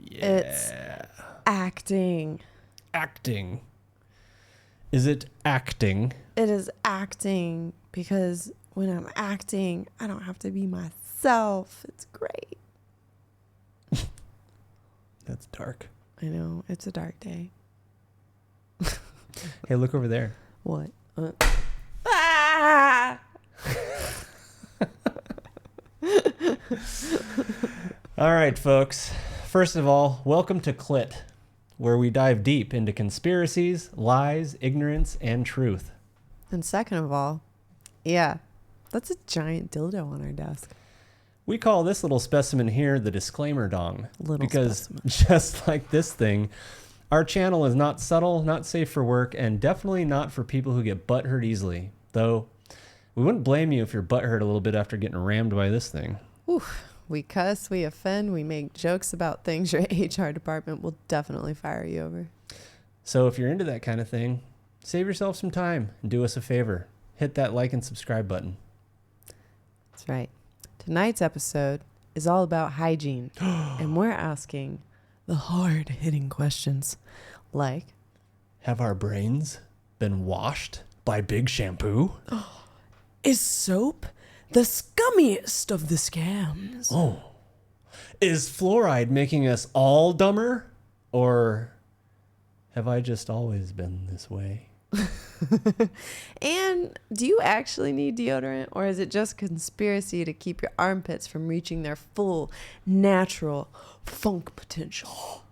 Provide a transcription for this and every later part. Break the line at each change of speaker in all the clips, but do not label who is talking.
It's acting.
Acting. Is it acting?
It is acting because when I'm acting, I don't have to be myself. It's great.
That's dark.
I know. It's a dark day.
Hey, look over there.
What? Ah!
All right, folks. First of all, welcome to C.L.I.T, where we dive deep into conspiracies, lies, ignorance, and truth.
And second of all, yeah, that's a giant dildo on our desk.
We call this little specimen here the disclaimer dong. Because
specimen.
just like this thing, our channel is not subtle, not safe for work, and definitely not for people who get butthurt easily. Though, we wouldn't blame you if you're butthurt a little bit after getting rammed by this thing.
Oof. We cuss, we offend, we make jokes about things your HR department will definitely fire you over.
So if you're into that kind of thing, save yourself some time and do us a favor. Hit that like and subscribe button.
That's right. Tonight's episode is all about hygiene, and we're asking the hard-hitting questions like,
have our brains been washed by Big Shampoo?
is soap the scummiest of the scams?
Oh. Is fluoride making us all dumber? Or have I just always been this way?
And do you actually need deodorant, or is it just conspiracy to keep your armpits from reaching their full natural funk potential?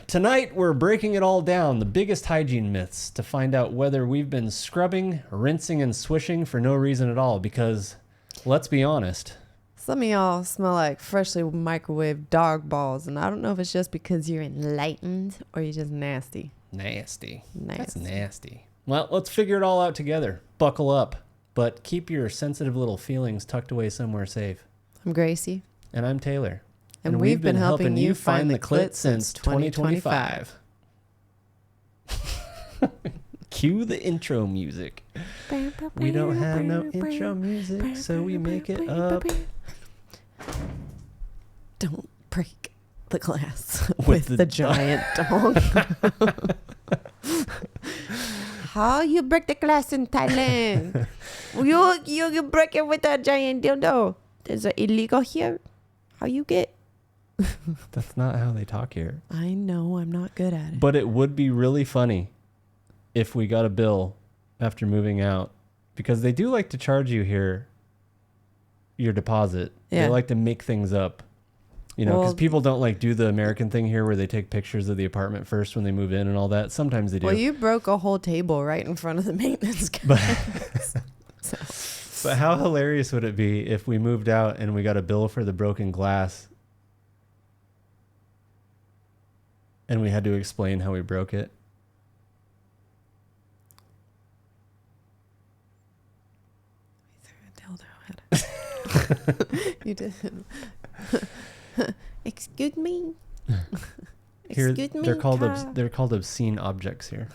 Tonight, we're breaking it all down, the biggest hygiene myths, to find out whether we've been scrubbing, rinsing, and swishing for no reason at all. Because, let's be honest,
Some of y'all smell like freshly microwaved dog balls, and I don't know if it's just because you're enlightened or you're just nasty.
nasty. That's
Nasty.
nasty. Well, let's figure it all out together. Buckle up. But keep your sensitive little feelings tucked away somewhere safe.
I'm Gracie.
And I'm Taylor.
And we've been helping you find the clit since 2025.
Cue the intro music. We don't have no intro music, so we make it up.
Don't break the glass with the giant dong. How you break the glass in Thailand? You break it with a giant dildo. Is it illegal here? How you get?
That's not how they talk here.
I know, I'm not good at it.
But it would be really funny if we got a bill after moving out, because they do like to charge you here your deposit.
Yeah.
They like to make things up. You know, because
Well,
people don't like do the American thing here where they take pictures of the apartment first when they move in and all that. Sometimes they do.
Well, you broke a whole table right in front of the maintenance guy.
But how hilarious would it be if we moved out and we got a bill for the broken glass and we had to explain how we broke it?
We threw a dildo at it. You did. Excuse me.
Here,
Excuse me.
they're called obscene objects here.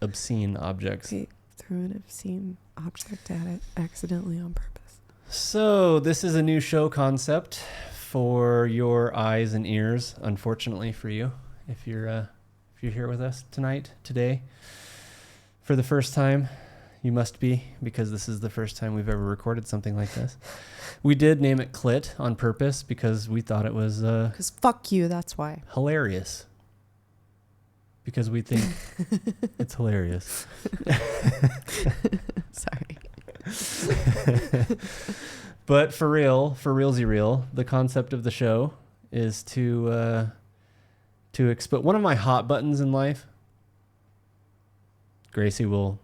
Obscene objects.
We threw an obscene object at it accidentally on purpose.
So this is a new show concept for your eyes and ears. Unfortunately for you, if you're here with us today, for the first time, you must be, because this is the first time we've ever recorded something like this. We did name it C.L.I.T on purpose because we thought it was
Because fuck you, that's why.
hilarious. Because we think it's hilarious.
Sorry.
But for realsy real, the concept of the show is to expose one of my hot buttons in life. Gracie will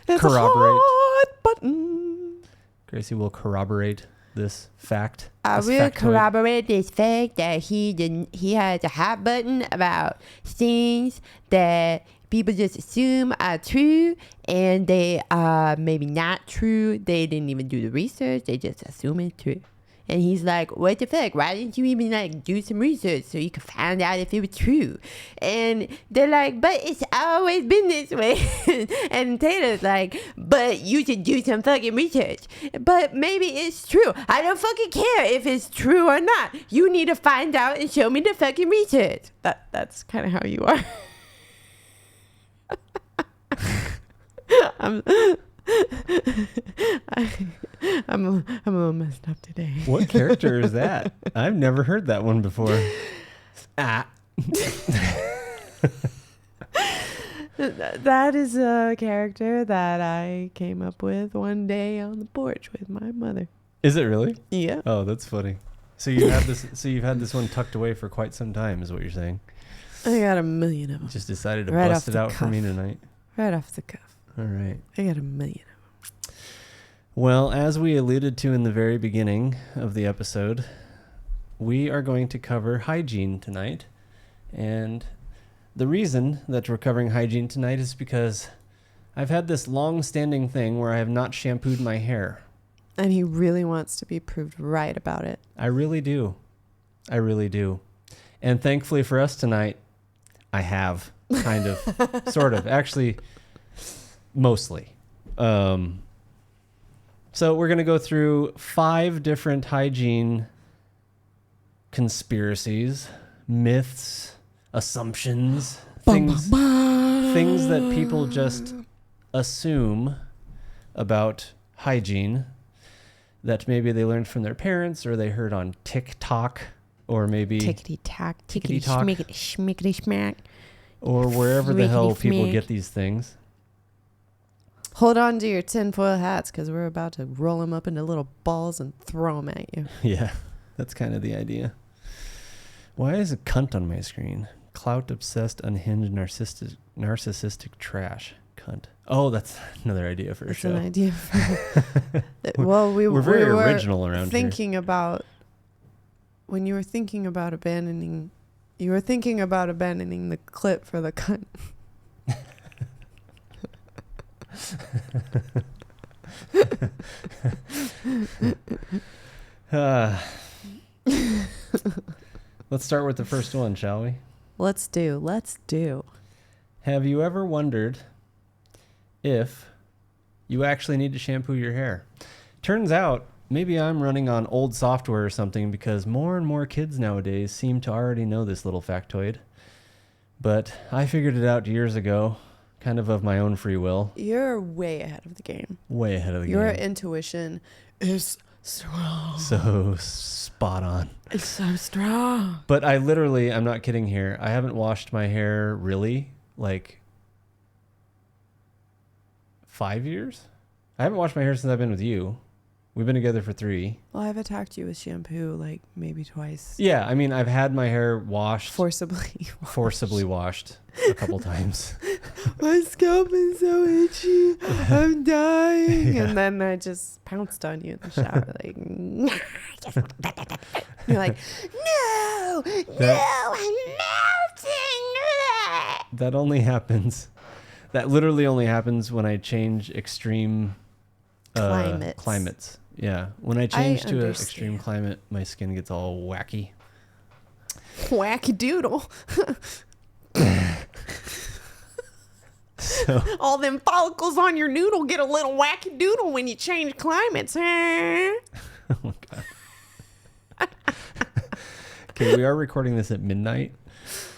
corroborate.
A hot button.
Gracie will corroborate this fact.
I
this
will
factoid.
corroborate this fact that he has a hot button about things that people just assume are true, and they are maybe not true. They didn't even do the research. They just assume it's true. And he's like, what the fuck? Why didn't you even like do some research so you could find out if it was true? And they're like, but it's always been this way. And Taylor's like, but you should do some fucking research. But maybe it's true. I don't fucking care if it's true or not. You need to find out and show me the fucking research. That's kind of how you are. I'm a little messed up today.
What character is that? I've never heard that one before.
That is a character that I came up with one day on the porch with my mother.
Is it really?
Yeah.
Oh, that's funny. So you have this. So you've had this one tucked away for quite some time, is what you're saying?
I got a million of them.
Just decided to
Right
bust
off
it
the
out for me tonight.
Right off the cuff.
All right.
I got a million of them.
Well, as we alluded to in the very beginning of the episode, we are going to cover hygiene tonight. And the reason that we're covering hygiene tonight is because I've had this long-standing thing where I have not shampooed my hair.
And he really wants to be proved right about it.
I really do. I really do. And thankfully for us tonight, I have, kind of, sort of, actually, mostly. So we're going to go through 5 different hygiene conspiracies, myths, assumptions, things that people just assume about hygiene that maybe they learned from their parents or they heard on TikTok or maybe
tickety-tack,
tickety-tock,
schmickety-schmack.
or wherever the hell people
Schmickety-schmack.
get these things.
Hold on to your tinfoil hats because we're about to roll them up into little balls and throw them at you.
Yeah, that's kind of the idea. Why is a cunt on my screen? Clout obsessed, unhinged, narcissistic trash. Cunt. Oh, that's another idea for a
It's
show.
an idea. Well,
We're very
we were
original around
thinking about when you were thinking about abandoning. You were thinking about abandoning the clip for the cunt.
Let's start with the first one, shall we?
Let's do.
Have you ever wondered if you actually need to shampoo your hair? Turns out, maybe I'm running on old software or something because more and more kids nowadays seem to already know this little factoid. But I figured it out years ago, kind of my own free will.
You're way ahead of the game.
Way ahead of the
Your
game.
intuition is strong.
So spot on.
It's so strong.
But I'm not kidding here. I haven't washed my hair really, like 5 years? I haven't washed my hair since I've been with you. We've been together for 3.
Well, I've attacked you with shampoo like maybe twice.
Yeah, I mean, I've had my hair washed.
Forcibly
washed a couple times.
My scalp is so itchy. I'm dying.
Yeah.
And then I just pounced on you in the shower. Like, you're like, no, I'm melting.
That only happens. That literally only happens when I change extreme climates. Yeah. When I change to an extreme climate, my skin gets all wacky.
Wacky doodle.
So,
all them follicles on your noodle get a little wacky doodle when you change climates. Huh?
oh my God. Okay, we are recording this at midnight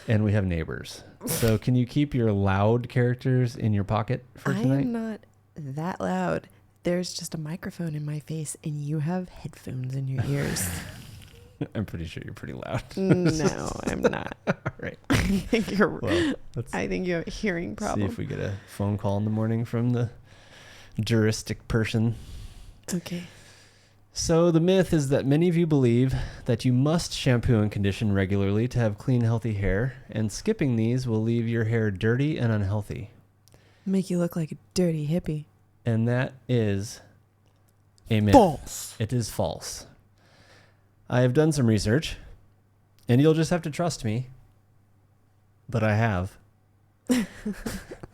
and we have neighbors. So can you keep your loud characters in your pocket for tonight?
I am not that loud. There's just a microphone in my face and you have headphones in your ears.
I'm pretty sure you're pretty loud.
No, I'm not.
All right.
I think you're.
Well,
I think you have a hearing problem.
See if we get a phone call in the morning from the juristic person.
Okay.
So the myth is that many of you believe that you must shampoo and condition regularly to have clean, healthy hair, and skipping these will leave your hair dirty and unhealthy.
Make you look like a dirty hippie.
And that is a myth.
False.
It is false. I have done some research, and you'll just have to trust me. But I have.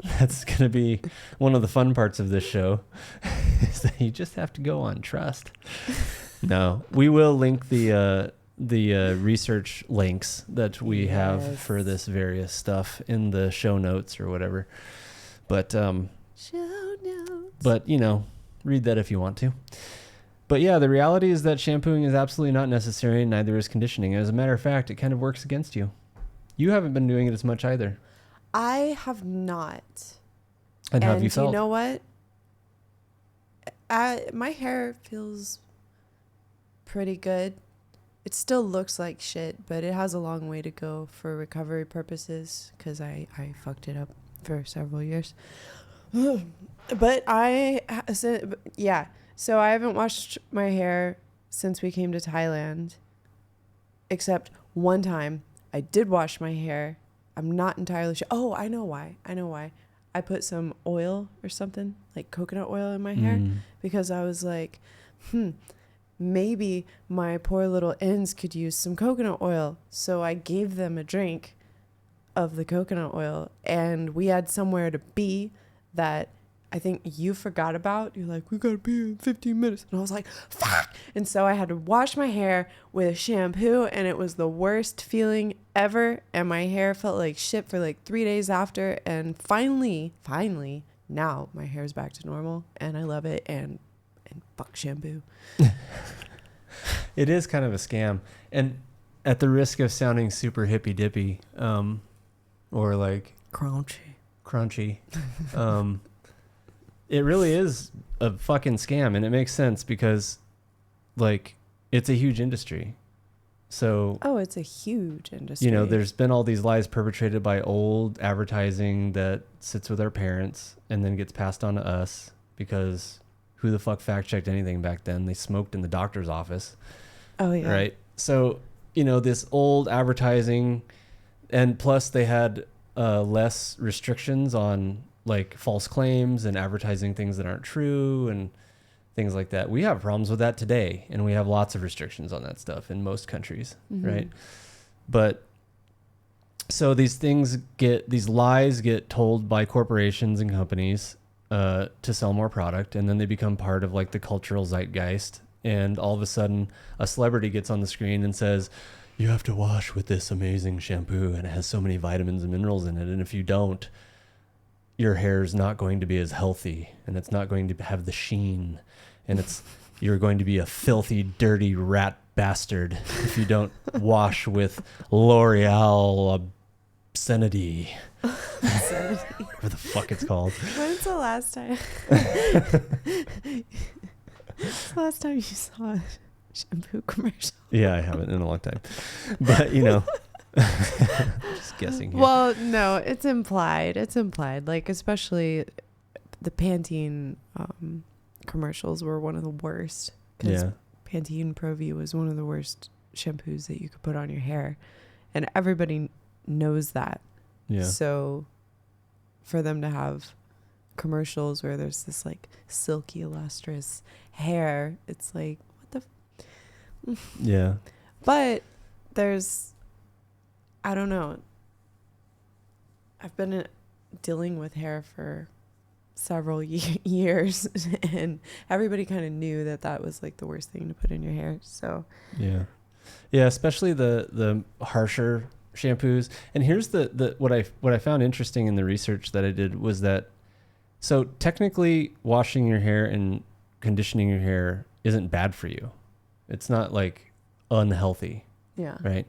That's going to be one of the fun parts of this show, is that you just have to go on trust. No, we will link the research links that we have for this various stuff in the show notes or whatever. But
Show notes.
But read that if you want to. But yeah, the reality is that shampooing is absolutely not necessary, and neither is conditioning. As a matter of fact, it kind of works against you. You haven't been doing it as much either.
I have not.
And how have you felt?
You know what? My hair feels pretty good. It still looks like shit, but it has a long way to go for recovery purposes because I fucked it up for several years. But so I haven't washed my hair since we came to Thailand, except one time I did wash my hair. I'm not entirely sure. Oh, I know why. I put some oil or something, like coconut oil in my hair, because I was like, maybe my poor little ends could use some coconut oil. So I gave them a drink of the coconut oil, and we had somewhere to be that I think you forgot about. You're like, we gotta be in 15 minutes. And I was like, fuck. And so I had to wash my hair with shampoo, and it was the worst feeling ever. And my hair felt like shit for like 3 days after. And finally, now my hair's back to normal, and I love it. And fuck shampoo.
It is kind of a scam. And at the risk of sounding super hippy dippy, or like crunchy, it really is a fucking scam, and it makes sense because like it's a huge industry. So
it's a huge industry.
There's been all these lies perpetrated by old advertising that sits with our parents and then gets passed on to us because who the fuck fact checked anything back then? They smoked in the doctor's office.
Oh yeah.
Right. So, this old advertising, and plus they had less restrictions on like false claims and advertising things that aren't true and things like that. We have problems with that today, and we have lots of restrictions on that stuff in most countries, right? But so these lies get told by corporations and companies to sell more product, and then they become part of like the cultural zeitgeist, and all of a sudden a celebrity gets on the screen and says, you have to wash with this amazing shampoo and it has so many vitamins and minerals in it, and if you don't, your hair is not going to be as healthy, and it's not going to have the sheen, and you're going to be a filthy, dirty rat bastard if you don't wash with L'Oreal Obscenity. Whatever the fuck it's called.
When's the last time? Last time you saw a shampoo commercial?
Yeah, I haven't in a long time. But just guessing here.
Well, no, it's implied. Like, especially the Pantene commercials were one of the worst. Because Pantene ProView was one of the worst shampoos that you could put on your hair. And everybody knows that.
Yeah.
So for them to have commercials where there's this like silky, lustrous hair, it's like, what the...
Yeah.
But I don't know. I've been dealing with hair for several years, and everybody kind of knew that was like the worst thing to put in your hair. So
yeah, especially the harsher shampoos. And here's what I found interesting in the research that I did was that so technically washing your hair and conditioning your hair isn't bad for you. It's not like unhealthy.
Yeah.
Right.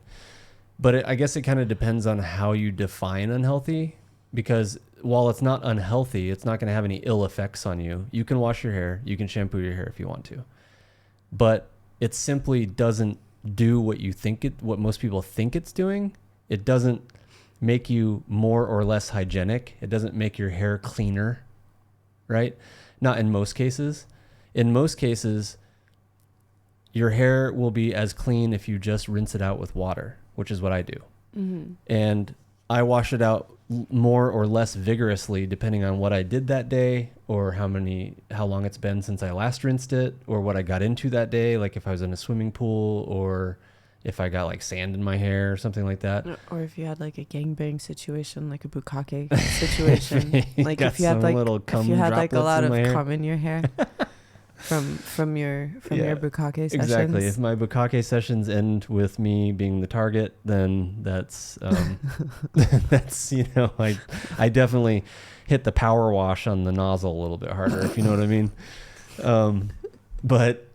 But I guess it kind of depends on how you define unhealthy, because while it's not unhealthy, it's not going to have any ill effects on you. You can wash your hair, you can shampoo your hair if you want to, but it simply doesn't do what most people think it's doing. It doesn't make you more or less hygienic. It doesn't make your hair cleaner, right? Not in most cases. In most cases, your hair will be as clean if you just rinse it out with water, which is what I do.
Mm-hmm.
And I wash it out more or less vigorously depending on what I did that day, or how long it's been since I last rinsed it, or what I got into that day, like if I was in a swimming pool, or if I got like sand in my hair or something like that.
Or if you had like a gangbang situation, like a bukkake situation, like if you had like a lot of cum in your hair. from your
Yeah,
bukkake sessions.
Exactly. If my bukkake sessions end with me being the target, then that's that's I definitely hit the power wash on the nozzle a little bit harder, if you know what I mean. But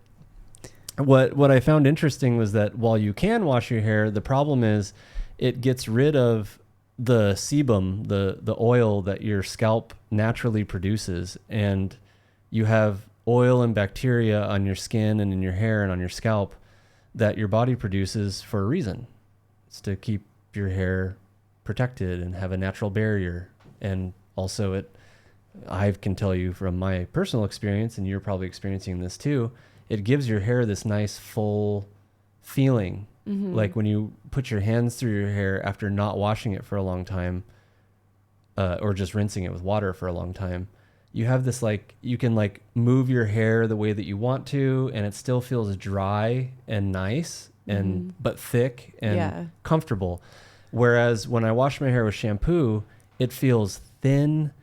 what I found interesting was that while you can wash your hair, the problem is it gets rid of the sebum, the oil that your scalp naturally produces, and you have oil and bacteria on your skin and in your hair and on your scalp that your body produces for a reason. It's to keep your hair protected and have a natural barrier. And also I can tell you from my personal experience, and you're probably experiencing this too, it gives your hair this nice full feeling.
Mm-hmm.
Like when you put your hands through your hair after not washing it for a long time, or just rinsing it with water for a long time, you have this, like, you can like move your hair the way that you want to, and it still feels dry and nice and but thick and comfortable. Whereas when I wash my hair with shampoo, it feels thin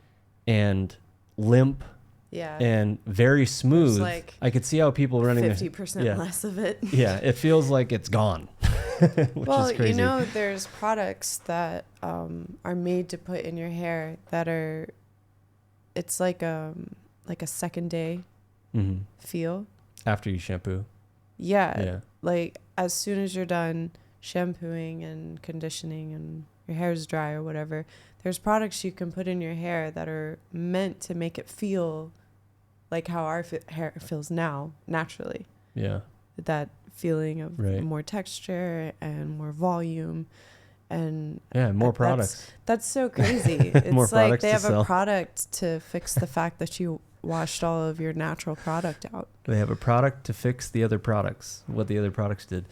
and limp and very smooth.
There's like
I could see how people running
50% less of it.
Yeah, it feels like it's gone. Which is crazy.
You know, there's products that are made to put in your hair that are, it's like a second day feel
after you shampoo.
Yeah. Like as soon as you're done shampooing and conditioning and your hair is dry or whatever, there's products you can put in your hair that are meant to make it feel like how our hair feels now, naturally.
Yeah.
That feeling of more texture and more volume. And
more products.
That's so crazy. It's like they have a product to fix the fact that you washed all of your natural product out.
They have a product to fix the other products, what the other products did.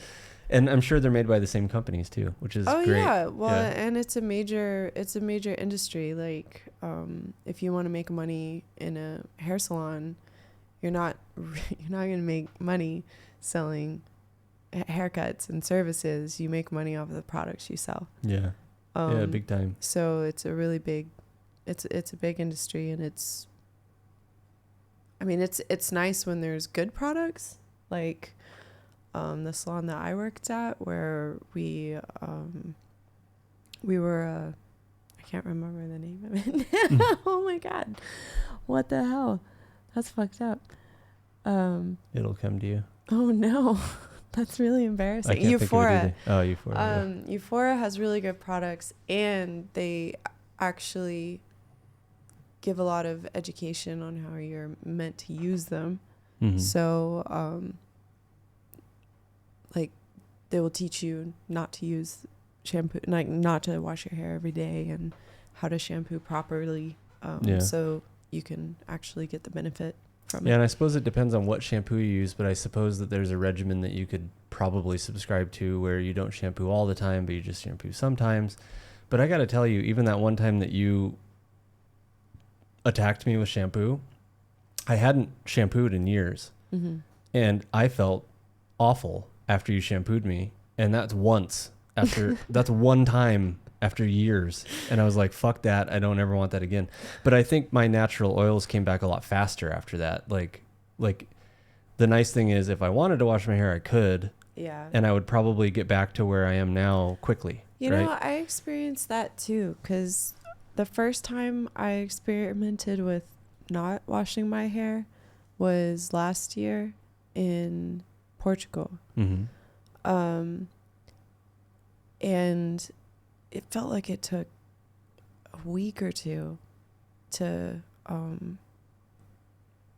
And I'm sure they're made by the same companies too, which is great.
Yeah. Well, and it's a major industry. Like, if you want to make money in a hair salon, you're not going to make money selling haircuts and services. You make money off of the products you sell.
Yeah. Big time.
So it's a really big, it's a big industry, and it's nice when there's good products, like the salon that I worked at, where we were I can't remember the name of it. Oh my god, what the hell, that's fucked up.
It'll come to you.
Oh no. That's really embarrassing.
I can't
Euphoria.
Think of it either. Euphoria.
Euphoria has really good products, and they actually give a lot of education on how you're meant to use them. Mm-hmm. So, like, they will teach you not to use shampoo, like not to wash your hair every day, and how to shampoo properly, so you can actually get the benefit from it.
And I suppose it depends on what shampoo you use, but I suppose that there's a regimen that you could probably subscribe to where you don't shampoo all the time, but you just shampoo sometimes. But I got to tell you, even that one time that you attacked me with shampoo, I hadn't shampooed in years. Mm-hmm. And I felt awful after you shampooed me. And that's that's one time after years. And I was like, fuck that. I don't ever want that again. But I think my natural oils came back a lot faster after that. Like the nice thing is, if I wanted to wash my hair, I could.
Yeah.
And I would probably get back to where I am now quickly.
You know, I experienced that too, because the first time I experimented with not washing my hair was last year in Portugal. Mm-hmm. And it felt like it took a week or two to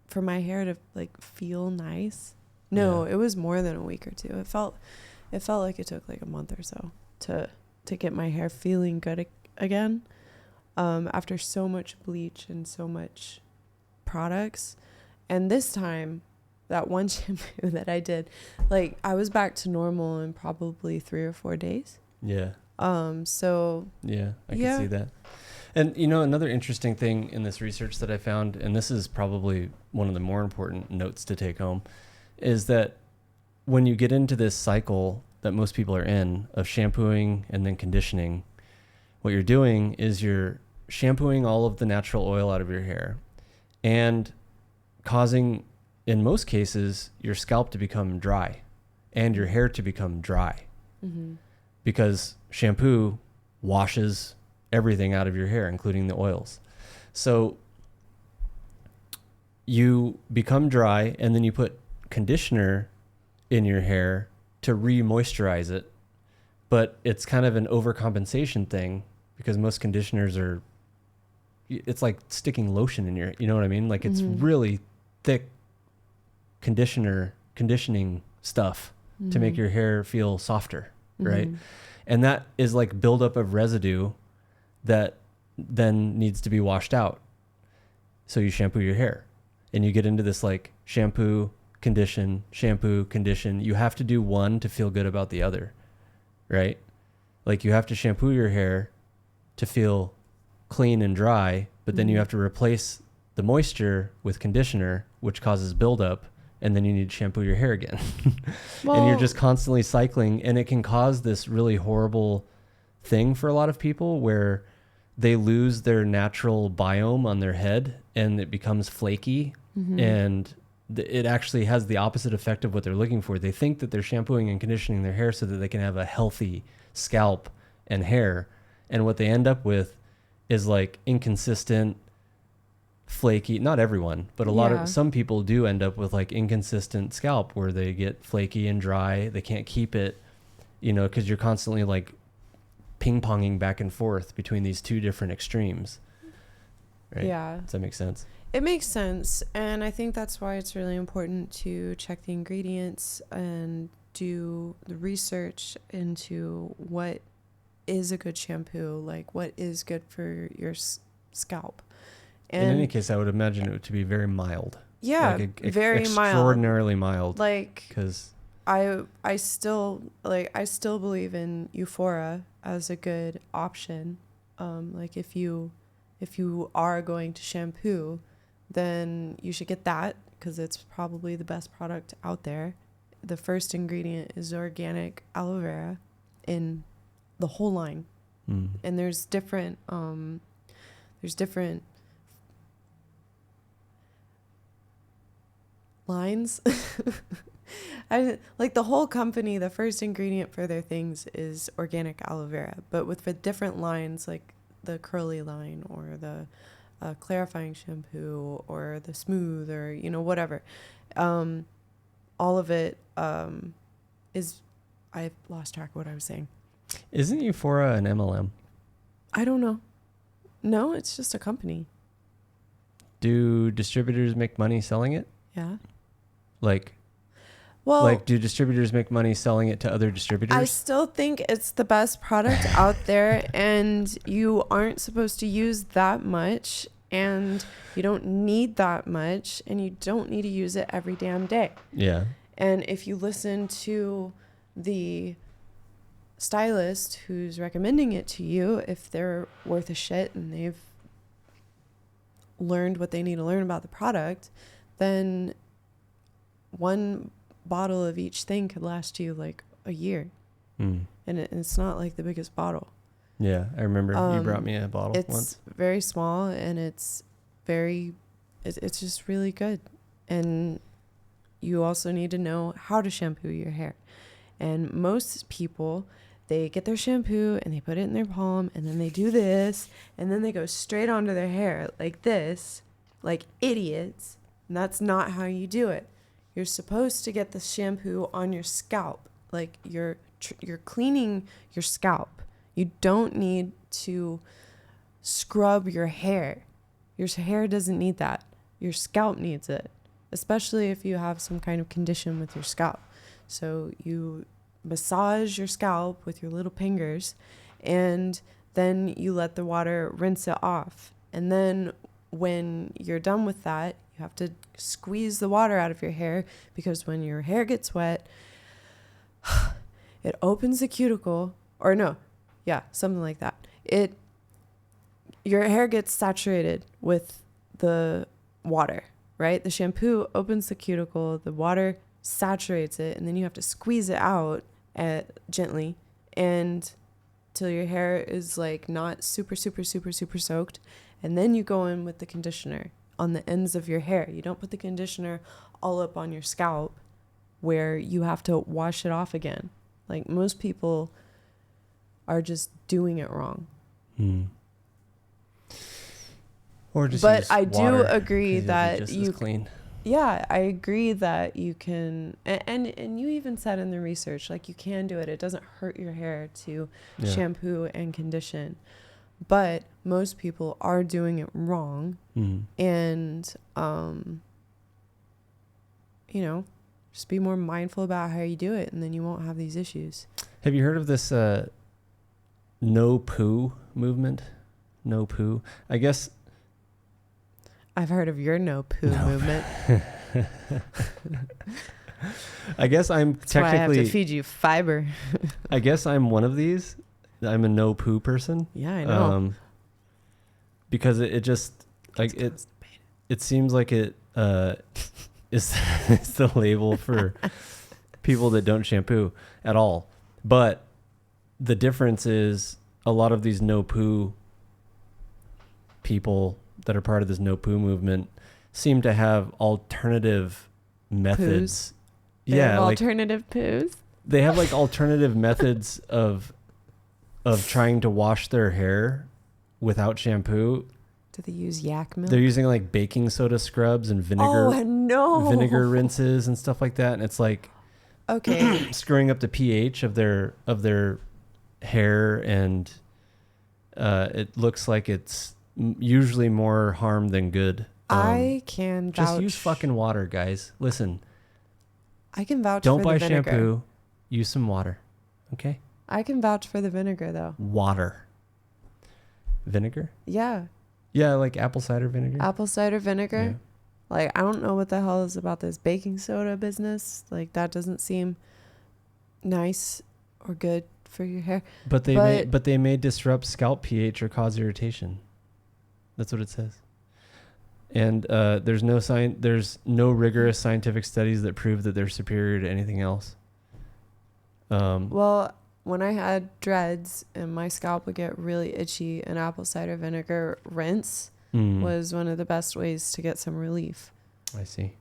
for my hair to like feel nice. No, it was more than a week or two. It felt like it took like a month or so to get my hair feeling good again. After so much bleach and so much products. And this time, that one shampoo that I did, like, I was back to normal in probably 3 or 4 days.
Yeah.
So
yeah, I can see that. And you know, another interesting thing in this research that I found, and this is probably one of the more important notes to take home, is that when you get into this cycle that most people are in of shampooing and then conditioning, what you're doing is you're shampooing all of the natural oil out of your hair and causing in most cases, your scalp to become dry and your hair to become dry because shampoo washes everything out of your hair, including the oils. So you become dry and then you put conditioner in your hair to re-moisturize it. But it's kind of an overcompensation thing because most conditioners are, it's like sticking lotion in your, you know what I mean? Like it's really thick conditioning stuff to make your hair feel softer, right? And that is like buildup of residue that then needs to be washed out. So you shampoo your hair and you get into this like shampoo, condition. You have to do one to feel good about the other, right? Like you have to shampoo your hair to feel clean and dry, but then you have to replace the moisture with conditioner, which causes buildup, and then you need to shampoo your hair again. And you're just constantly cycling, and it can cause this really horrible thing for a lot of people where they lose their natural biome on their head and it becomes flaky and it actually has the opposite effect of what they're looking for. They think that they're shampooing and conditioning their hair so that they can have a healthy scalp and hair. And what they end up with is like inconsistent, flaky, not everyone, but some people do end up with like inconsistent scalp where they get flaky and dry. They can't keep it, you know, because you're constantly like ping-ponging back and forth between these two different extremes. Right?
Yeah.
Does that make sense?
It makes sense. And I think that's why it's really important to check the ingredients and do the research into what is a good shampoo, like what is good for your scalp. And
in any case, I would imagine it to be very mild.
Yeah,
like
very mild.
Extraordinarily mild.
Like,
because
I still believe in Euphoria as a good option. Like if you are going to shampoo, then you should get that because it's probably the best product out there. The first ingredient is organic aloe vera in the whole line. And there's different lines. I like the whole company, the first ingredient for their things is organic aloe vera, but with the different lines like the curly line or the clarifying shampoo or the smooth or, you know, whatever. All of it is, I lost track of what I was saying.
Isn't Euphoria an MLM?
I don't know. No, it's just a company.
Do distributors make money selling it?
Yeah.
Like do distributors make money selling it to other distributors?
I still think it's the best product out there, and you aren't supposed to use that much, and you don't need that much, and you don't need to use it every damn day.
Yeah.
And if you listen to the stylist who's recommending it to you, if they're worth a shit and they've learned what they need to learn about the product, then one bottle of each thing could last you like a year. And it's not like the biggest bottle.
Yeah, I remember you brought me a bottle
it's
once.
It's very small and it's just really good. And you also need to know how to shampoo your hair. And most people, they get their shampoo and they put it in their palm and then they do this and then they go straight onto their hair like this, like idiots. And that's not how you do it. You're supposed to get the shampoo on your scalp, like you're cleaning your scalp. You don't need to scrub your hair. Your hair doesn't need that. Your scalp needs it, especially if you have some kind of condition with your scalp. So you massage your scalp with your little fingers, and then you let the water rinse it off. And then when you're done with that, you have to squeeze the water out of your hair, because when your hair gets wet, it opens the cuticle, or no, yeah, something like that. Your hair gets saturated with the water, right? The shampoo opens the cuticle, the water saturates it, and then you have to squeeze it out gently and till your hair is like not super soaked, and then you go in with the conditioner on the ends of your hair. You don't put the conditioner all up on your scalp where you have to wash it off again. Like, most people are just doing it wrong.
Or just
But
use
I do
water,
agree
'cause you'll be
that
just as
you
clean.
Yeah, I agree that you can, and you even said in the research, like, you can do it. It doesn't hurt your hair to shampoo and condition. But most people are doing it wrong. And, you know, just be more mindful about how you do it, and then you won't have these issues.
Have you heard of this No-Poo movement? No-Poo. I guess
I've heard of your No-Poo movement.
I guess I'm
That's why I have
technically.
to feed you fiber.
I guess I'm one of these. I'm a No-Poo person.
Yeah, I know.
Because it just like it seems like it is it's the label for people that don't shampoo at all. But the difference is a lot of these No-Poo people that are part of this No-Poo movement seem to have alternative methods.
They have alternative poos.
They have like alternative methods of trying to wash their hair without shampoo.
Do they use yak milk?
They're using like baking soda scrubs and vinegar vinegar rinses and stuff like that, and it's like screwing up the pH of their hair, and it looks like it's usually more harm than good.
I can vouch.
Just use fucking water, guys. Listen.
I can vouch
Don't
for
buy
the vinegar.
shampoo. Use some water. Okay?
I can vouch for the vinegar, though.
Water. Vinegar?
Yeah.
Yeah, like apple cider vinegar.
Apple cider vinegar.
Yeah.
Like, I don't know what the hell is about this baking soda business. Like, that doesn't seem nice or good for your hair.
But they may disrupt scalp pH or cause irritation. That's what it says. And there's no rigorous scientific studies that prove that they're superior to anything else.
Well, when I had dreads and my scalp would get really itchy, an apple cider vinegar rinse was one of the best ways to get some relief.
I see.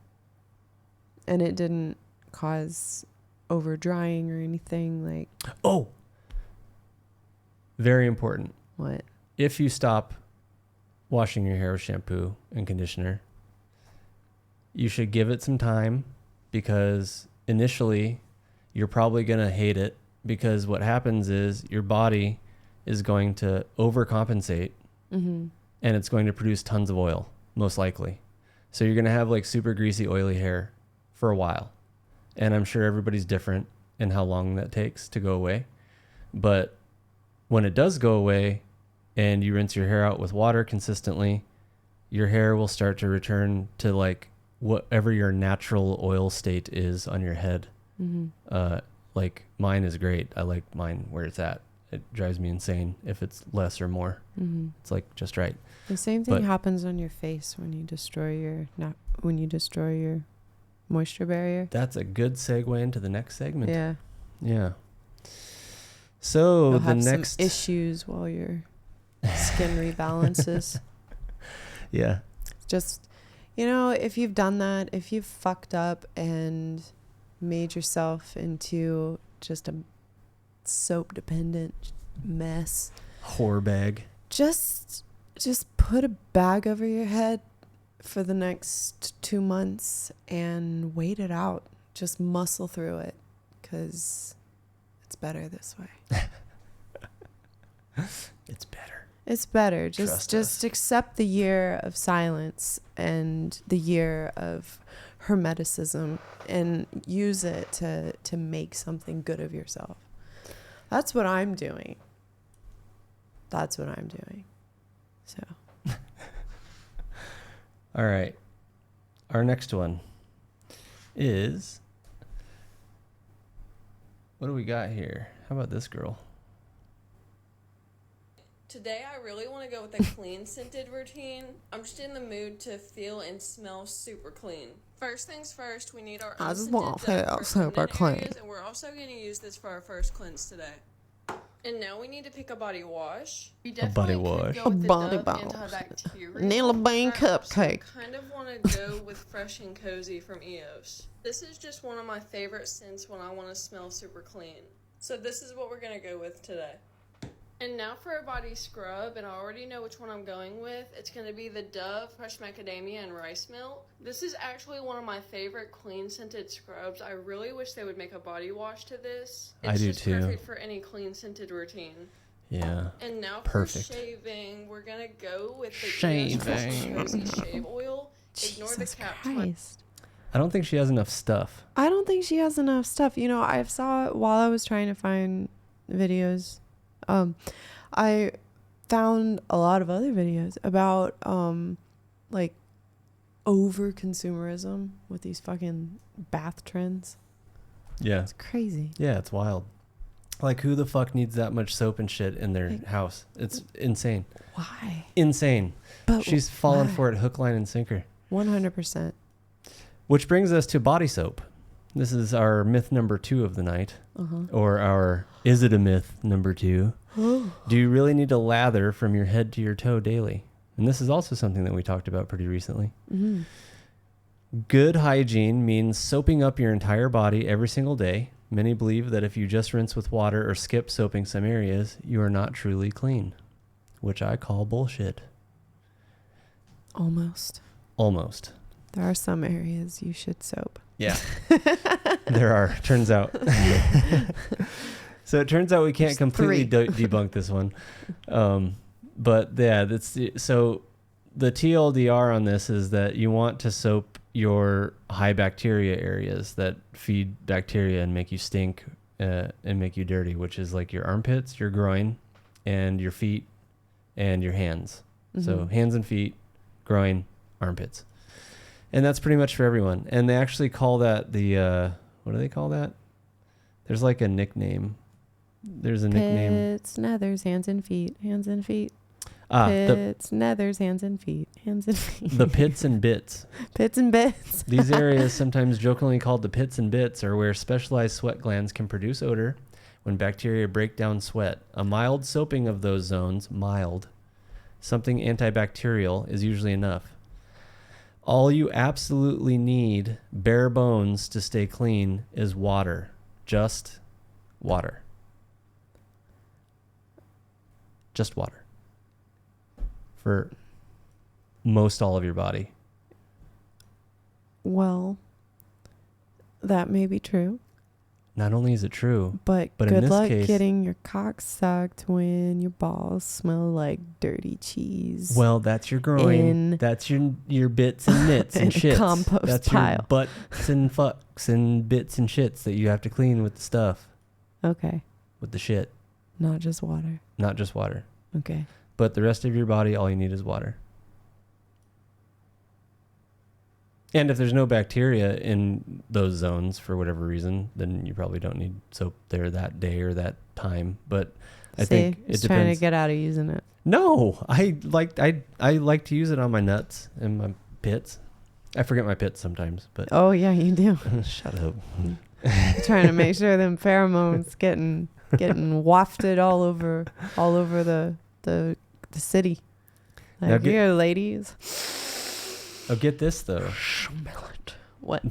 And it didn't cause over drying or anything like.
Oh, very important.
What?
If you stop washing your hair with shampoo and conditioner, you should give it some time, because initially you're probably going to hate it, because what happens is your body is going to overcompensate and it's going to produce tons of oil, most likely. So you're going to have like super greasy, oily hair for a while. And I'm sure everybody's different in how long that takes to go away. But when it does go away and you rinse your hair out with water consistently, your hair will start to return to like whatever your natural oil state is on your head. Like mine is great. I like mine where it's at. It drives me insane if it's less or more. It's like just right.
The same thing happens on your face when you destroy your moisture barrier.
That's a good segue into the next segment.
Yeah.
So
You'll
the
have
next
some issues while your skin rebalances.
Yeah.
Just, if you've done that, if you've fucked up and made yourself into just a soap dependent mess,
whore bag,
just put a bag over your head for the next 2 months and wait it out. Just muscle through it, because it's better this way.
It's better.
It's better. Just accept the year of silence and the year of hermeticism and use it to make something good of yourself. That's what I'm doing. So.
All right. Our next one is, what do we got here? How about this girl?
Today I really want to go with a clean scented routine. I'm just in the mood to feel and smell super clean. First things first, we need our
I just
unscented
want to feel
for
super
feminine
clean.
areas, and we're also going to use this for our first cleanse today. And now we need to pick a body wash. We
body
definitely
wash.
could go
A
with the
body
Dove
wash.
antibacterial.
Nail a bang
but I also
cupcake.
kind of want to go with Fresh and Cozy from EOS. This is just one of my favorite scents when I want to smell super clean. So this is what we're going to go with today. And now for a body scrub, and I already know which one I'm going with. It's going to be the Dove Fresh Macadamia and Rice Milk. This is actually one of my favorite clean scented scrubs. I really wish they would make a body wash to this. It's
I do
just
too.
perfect for any clean scented routine.
Yeah.
And now
Perfect.
for shaving, we're going to go with the
Shaving.
Fresh and Cozy Shave Oil. Ignore
Jesus
the cap to my
Christ.
I don't think she has enough stuff.
I don't think she has enough stuff. You know, I saw while I was trying to find videos, I found a lot of other videos about like over consumerism with these fucking bath trends.
Yeah.
It's crazy.
Yeah, it's wild. Like, who the fuck needs that much soap and shit in their house? It's insane.
Why?
Insane.
But
She's fallen
why?
for it hook, line, and sinker.
100%.
Which brings us to body soap. This is our myth number 2 of the night. Or our is it a myth number 2. Do you really need to lather from your head to your toe daily? And this is also something that we talked about pretty recently.
Mm-hmm.
Good hygiene means soaping up your entire body every single day. Many believe that if you just rinse with water or skip soaping some areas, you are not truly clean, which I call bullshit.
Almost.
Almost.
There are some areas you should soap.
Yeah. There are, turns out. So it turns out we can't
There's
completely debunk this one. But yeah, so the TLDR on this is that you want to soap your high bacteria areas that feed bacteria and make you stink and make you dirty, which is like your armpits, your groin, and your feet and your hands. So hands and feet, groin, armpits. And that's pretty much for everyone. And they actually call that the, what do they call that? There's like a nickname. There's a nickname.
Pits, nethers, hands and feet, hands and feet.
Ah,
Pits, nethers, hands and feet, hands and feet.
the pits and bits.
Pits and bits.
These areas, sometimes jokingly called the pits and bits, are where specialized sweat glands can produce odor when bacteria break down sweat. A mild soaping of those zones, something antibacterial, is usually enough. All you absolutely need, bare bones, to stay clean is water. Just water. Just water. For most all of your body.
Well, that may be true,
Not only is it true,
but
But in
good
this
luck
case-
getting your cock sucked when your balls smell like dirty cheese.
well, that's your groin.
In-
That's your bits and mitts and
in a
shits.
compost
That's
pile.
your butts and fucks and bits and shits that you have to clean with the stuff,
Okay,
with the shit,
not just water.
not just water.
Okay.
But the rest of your body, all you need is water. And if there's no bacteria in those zones for whatever reason, then you probably don't need soap there that day or that time. But I think it
he's trying
depends.
to get out of using it.
No, I like to use it on my nuts and my pits. I forget my pits sometimes, but
Oh yeah, you do.
shut up.
Trying to make sure them pheromones getting wafted all over the city.
Now
Like,
get-
here, ladies.
Oh, get this though.
Smell it. What?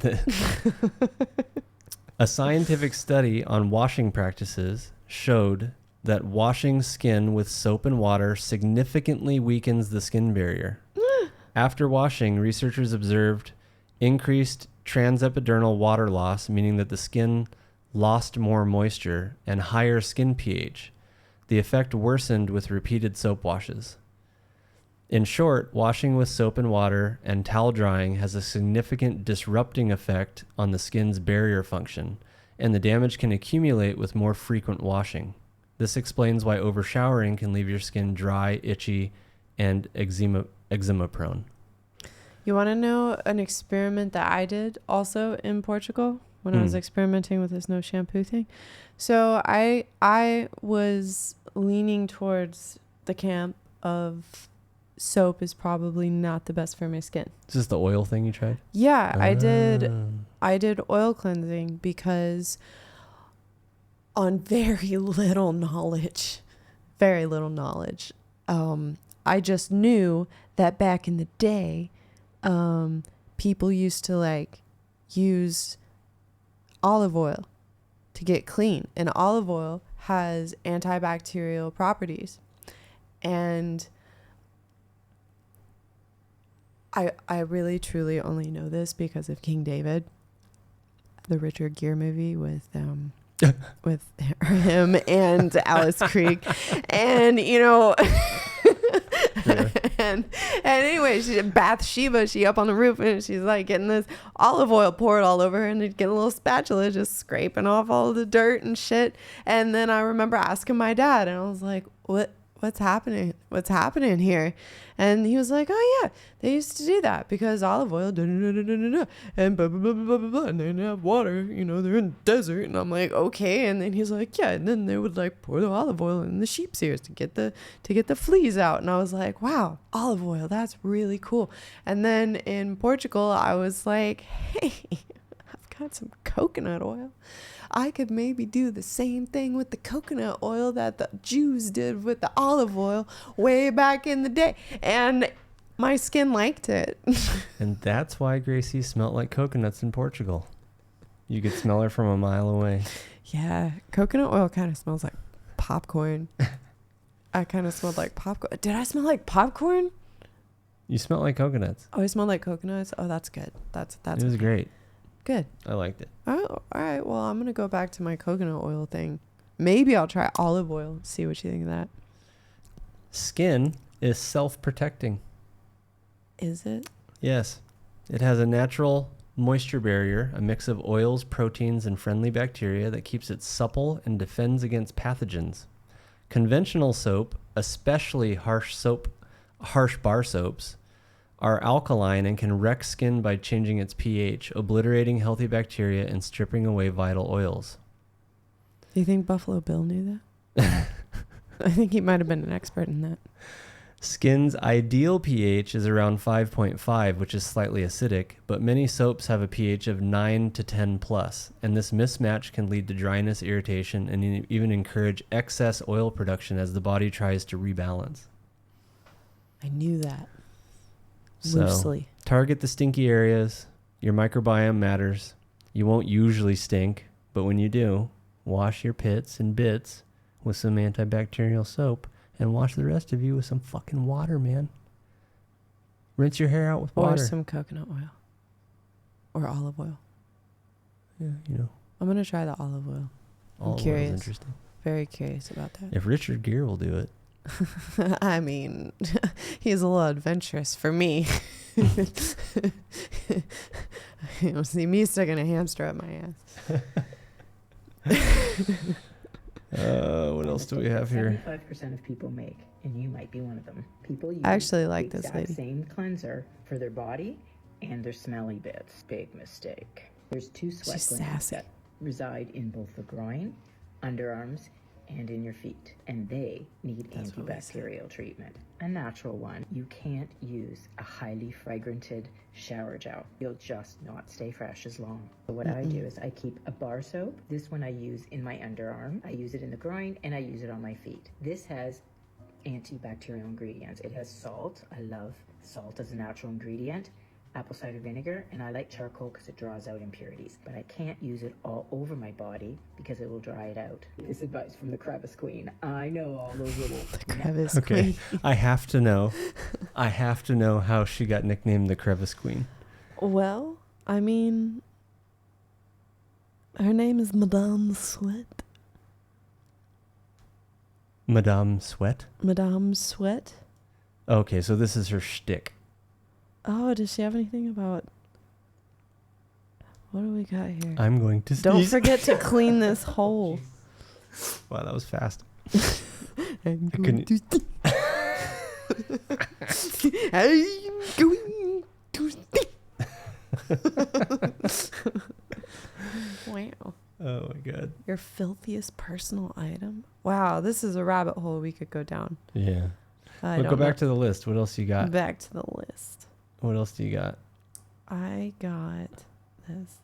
A scientific study on washing practices showed that washing skin with soap and water significantly weakens the skin barrier. After washing, researchers observed increased transepidermal water loss, meaning that the skin lost more moisture, and higher skin pH. The effect worsened with repeated soap washes. In short, washing with soap and water and towel drying has a significant disrupting effect on the skin's barrier function, and the damage can accumulate with more frequent washing. This explains why overshowering can leave your skin dry, itchy, and eczema prone.
You want to know an experiment that I did also in Portugal when I was experimenting with this no shampoo thing? So I was leaning towards the camp of soap is probably not the best for my skin.
Is this the oil thing you tried?
Yeah, I did oil cleansing because on very little knowledge. Very little knowledge. I just knew that back in the day, people used to like use olive oil to get clean, and olive oil has antibacterial properties. And I really truly only know this because of King David, the Richard Gere movie with him and Alice Creek, and you know.
Yeah.
and anyway, Bathsheba, she up on the roof and she's like getting this olive oil poured all over her, and they'd get a little spatula just scraping off all the dirt and shit. And then I remember asking my dad, and I was like, what's happening here? And he was like, oh yeah, they used to do that because olive oil and blah, blah, blah, blah, blah, blah, and they didn't have water, you know, they're in the desert. And I'm like, okay. And then he's like, yeah, and then they would like pour the olive oil in the sheep's ears to get the fleas out. And I was like, wow, olive oil, that's really cool. And then in Portugal, I was like, hey, I've got some coconut oil. I could maybe do the same thing with the coconut oil that the Jews did with the olive oil way back in the day. And my skin liked it.
And that's why Gracie smelled like coconuts in Portugal. You could smell her from a mile away.
Yeah, coconut oil kind of smells like popcorn. I kind of smelled like popcorn. Did I smell like popcorn?
You smelled like coconuts.
Oh, I smelled like coconuts? Oh, that's good. That's
It was
okay.
great.
Good.
I liked it.
Oh, all right. Well, I'm going to go back to my coconut oil thing. Maybe I'll try olive oil. See what you think of that.
Skin is self-protecting.
Is it?
Yes. It has a natural moisture barrier, a mix of oils, proteins, and friendly bacteria that keeps it supple and defends against pathogens. Conventional soap, especially harsh bar soaps, are alkaline and can wreck skin by changing its pH, obliterating healthy bacteria and stripping away vital oils.
Do you think Buffalo Bill knew that? I think he might have been an expert in that.
Skin's ideal pH is around 5.5, which is slightly acidic, but many soaps have a pH of 9 to 10 plus, and this mismatch can lead to dryness, irritation, and even encourage excess oil production as the body tries to rebalance.
I knew that.
So,
Loosely.
target the stinky areas. Your microbiome matters. You won't usually stink, but when you do, wash your pits and bits with some antibacterial soap and wash the rest of you with some fucking water, man. Rinse your hair out with water.
Or some coconut oil. Or olive oil.
Yeah, you know.
I'm going to try the olive oil.
Olive
curious.
oil is interesting.
Very curious about that.
If Richard Gere will do it.
I mean, he's a little adventurous for me. You don't see me sticking a hamster up my ass.
What else do we have here?
75% of people make, and you might be one of them. People use
I actually like
the
this
exact
lady.
same cleanser for their body and their smelly bits. Big mistake. There's two sweat
She's
glands
sassy.
that reside in both the groin, underarms, and in your feet, and they need
That's what we said.
antibacterial treatment. A natural one. You can't use a highly fragranted shower gel. You'll just not stay fresh as long. So what I do is I keep a bar soap. This one I use in my underarm. I use it in the groin, and I use it on my feet. This has antibacterial ingredients. It has salt. I love salt as a natural ingredient. Apple cider vinegar, and I like charcoal because it draws out impurities, but I can't use it all over my body because it will dry it out. This advice from the crevice queen. I know all those little
Crevice
Okay,
queen.
I have to know. I have to know how she got nicknamed the Crevice Queen.
Well, I mean, her name is Madame Sweat.
Madame Sweat?
Madame Sweat.
Okay, so this is her shtick.
Oh, does she have anything about... What do we got here?
I'm going to sneeze.
Don't forget to clean this hole.
Wow, that was fast.
I'm
I
going
couldn't-
to... I'm going to... Wow.
Oh my god.
Your filthiest personal item? Wow, this is a rabbit hole we could go down.
Yeah.
I
We'll go back to the list. What else you got?
Back to the list.
What else do you got?
I got this.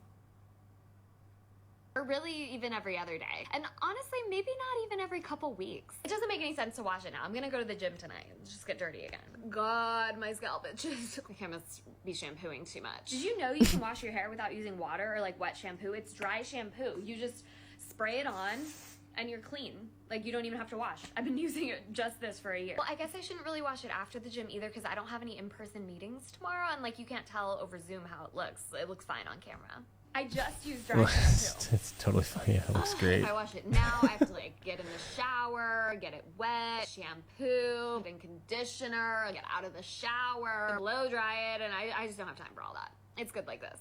or really even every other day. And honestly, maybe not even every couple weeks. It doesn't make any sense to wash it now. I'm gonna go to the gym tonight and just get dirty again. God, my scalp itches. I think I must be shampooing too much. Did you know you can wash your hair without using water or like wet shampoo? It's dry shampoo. You just spray it on and you're clean. Like, you don't even have to wash. I've been using it just this for a year. Well, I guess I shouldn't really wash it after the gym either because I don't have any in-person meetings tomorrow, and like, you can't tell over Zoom how it looks. It looks fine on camera. I just use dry shampoo.
It's totally fine. Yeah, it looks great.
If I wash it now, I have to like get in the shower, get it wet, shampoo, get in conditioner, get out of the shower, blow dry it, and I just don't have time for all that. It's good like this.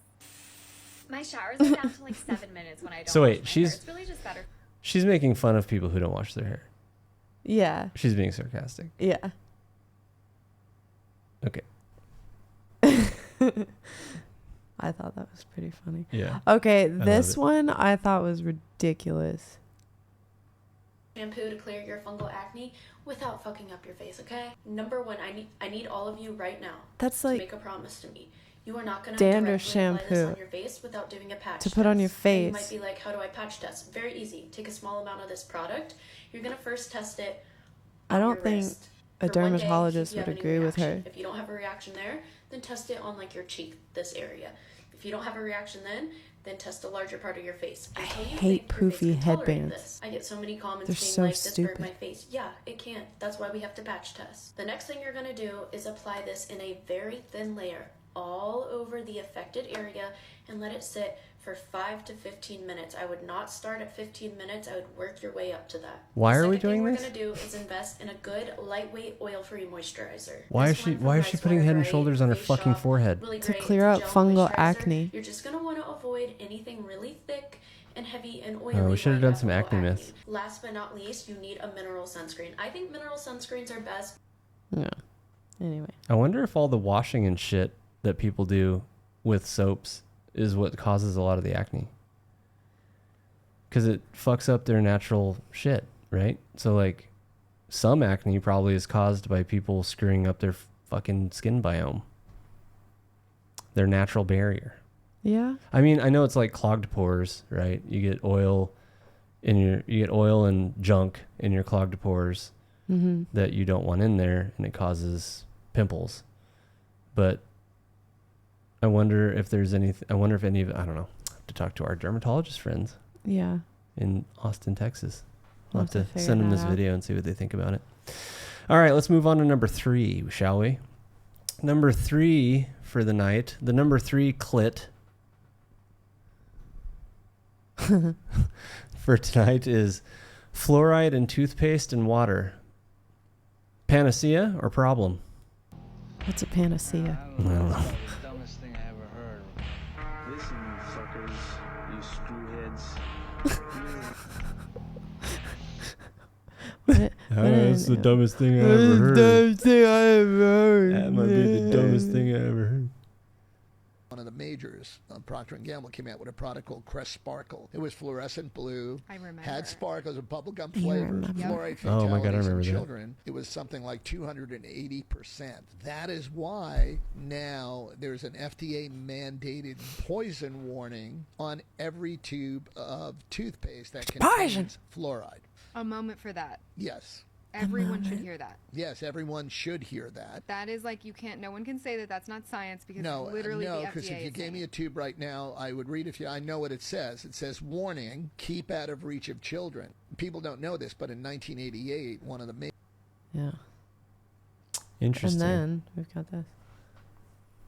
My showers are down to like 7 minutes when I don't
So wait,
wash my hair. It's really just better.
She's making fun of people who don't wash their hair.
Yeah.
She's being sarcastic.
Yeah.
Okay.
I thought that was pretty funny.
Yeah.
Okay,
love
this
it.
one I thought was ridiculous.
Shampoo to clear your fungal acne without fucking up your face, okay? Number one, I need all of you right now
That's
to
like
make a promise to me. You are not going to
dandruff
apply this
shampoo
on your face without doing a patch
to put on your
test. And you
face.
might be like, how do I patch test? Very easy. Take a small amount of this product. You're going to first test it
I
on
don't
your
think
wrist
a
for 1 day, see if
dermatologist
you have
would
any
agree with her.
reaction. If you don't have a reaction there, then test it on like your cheek, this area. If you don't have a reaction then test a larger part of your face.
I
Until you
hate
think your face
poofy
can tolerate
headbands.
this. I get so many comments
They're
being
so
like, this burnt
stupid.
my face. Yeah, it can't. That's why we have to patch test. The next thing you're going to do is apply this in a very thin layer all over the affected area and let it sit for 5 to 15 minutes. I would not start at 15 minutes. I would work your way up to that.
Why are we
The second
doing
thing
this?
we're going to do is invest in a good, lightweight, oil-free moisturizer.
Why
This
is she
one from
why is she
Rice
putting
Water
Head and
Bright,
Shoulders on her
Face
fucking
Shop,
forehead?
really
To
great.
clear
It's a
up
gel
fungal
moisturizer.
acne.
You're just going to want to avoid anything really thick and heavy and oily.
Oh, we should have
while
done
you
some
have
acne
fungal
myths.
Last but not least, you need a mineral sunscreen. I think mineral sunscreens are best.
Yeah. Anyway.
I wonder if all the washing and shit that people do with soaps is what causes a lot of the acne. Because it fucks up their natural shit, right? So, like, some acne probably is caused by people screwing up their fucking skin biome, their natural barrier.
Yeah.
I mean, I know it's like clogged pores, right? You get oil and junk in your clogged pores
Mm-hmm.
that you don't want in there, and it causes pimples. But I wonder if there's anything. I wonder if any of it. I don't know. I have to talk to our dermatologist friends
Yeah.
in Austin, Texas. I'll
We'll
have to
figure
send them
that
this
out.
video and see what they think about it. All right, let's move on to number 3, shall we? Number 3 for the night. The number 3 clit for tonight is fluoride in toothpaste and water. Panacea or problem?
What's a panacea?
I don't know.
That's probably the dumbest thing I ever heard. Listen, you fuckers, you screwheads.
That's the dumbest thing I ever heard. That might be the dumbest thing I ever heard.
One of the majors, Procter & Gamble, came out with a product called Crest Sparkle. It was fluorescent blue,
I remember.
had sparkles of bubblegum
You
flavor,
remember.
fluoride
Oh my
fatalities
God, I remember
in
that.
children. It was something like 280%. That is why now there's an FDA mandated poison warning on every tube of toothpaste that contains fluoride.
A moment for that.
Yes.
Everyone should hear that.
Yes, everyone should hear that.
That is like, you can't, no one can say that that's not science because
No,
literally the
because
FDA
if you
is
gave
saying
me a tube right now, I would read I know what it says. It says, warning, keep out of reach of children. People don't know this, but in 1988, one of the main...
Yeah.
Interesting.
And then we've got this.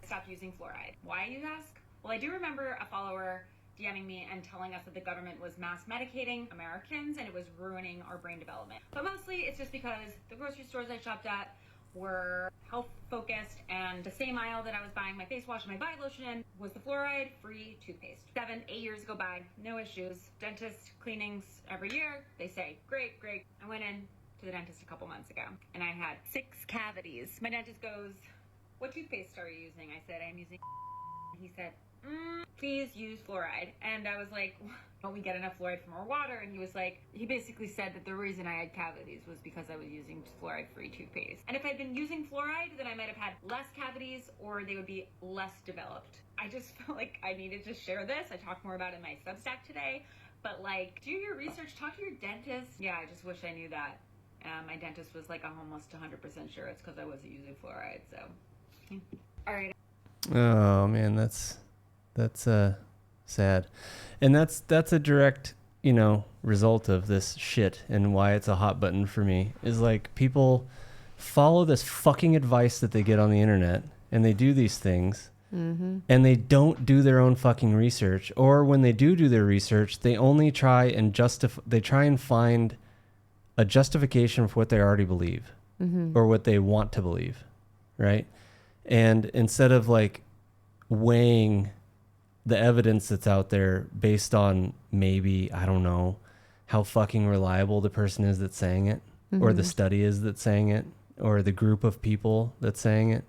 Stopped using fluoride. Why, you ask? Well, I do remember a follower DMing me and telling us that the government was mass medicating Americans and it was ruining our brain development. But mostly it's just because the grocery stores I shopped at were health focused, and the same aisle that I was buying my face wash and my body lotion in was the fluoride free toothpaste. 7, 8 years go by, no issues. Dentist cleanings every year, they say great. I went in to the dentist a couple months ago and I had 6 cavities. My dentist goes, what toothpaste are you using? I said, I'm using. He said, please use fluoride. And I was like, don't we get enough fluoride from our water? And he was like, he basically said that the reason I had cavities was because I was using fluoride-free toothpaste. And if I'd been using fluoride, then I might have had less cavities or they would be less developed. I just felt like I needed to share this. I talked more about it in my Substack today. But like, do your research, talk to your dentist. Yeah, I just wish I knew that. My dentist was like, I'm almost 100% sure it's because I wasn't using fluoride. So, yeah. All right.
Oh man, that's sad, and that's a direct result of this shit, and why it's a hot button for me is like people follow this fucking advice that they get on the internet, and they do these things.
Mm-hmm.
And they don't do their own fucking research, or when they do their research, they only try and find a justification for what they already believe,
Mm-hmm.
or what they want to believe, right? And instead of like weighing the evidence that's out there based on maybe, I don't know, how fucking reliable the person is that's saying it,
Mm-hmm.
or the study is that's saying it, or the group of people that's saying it,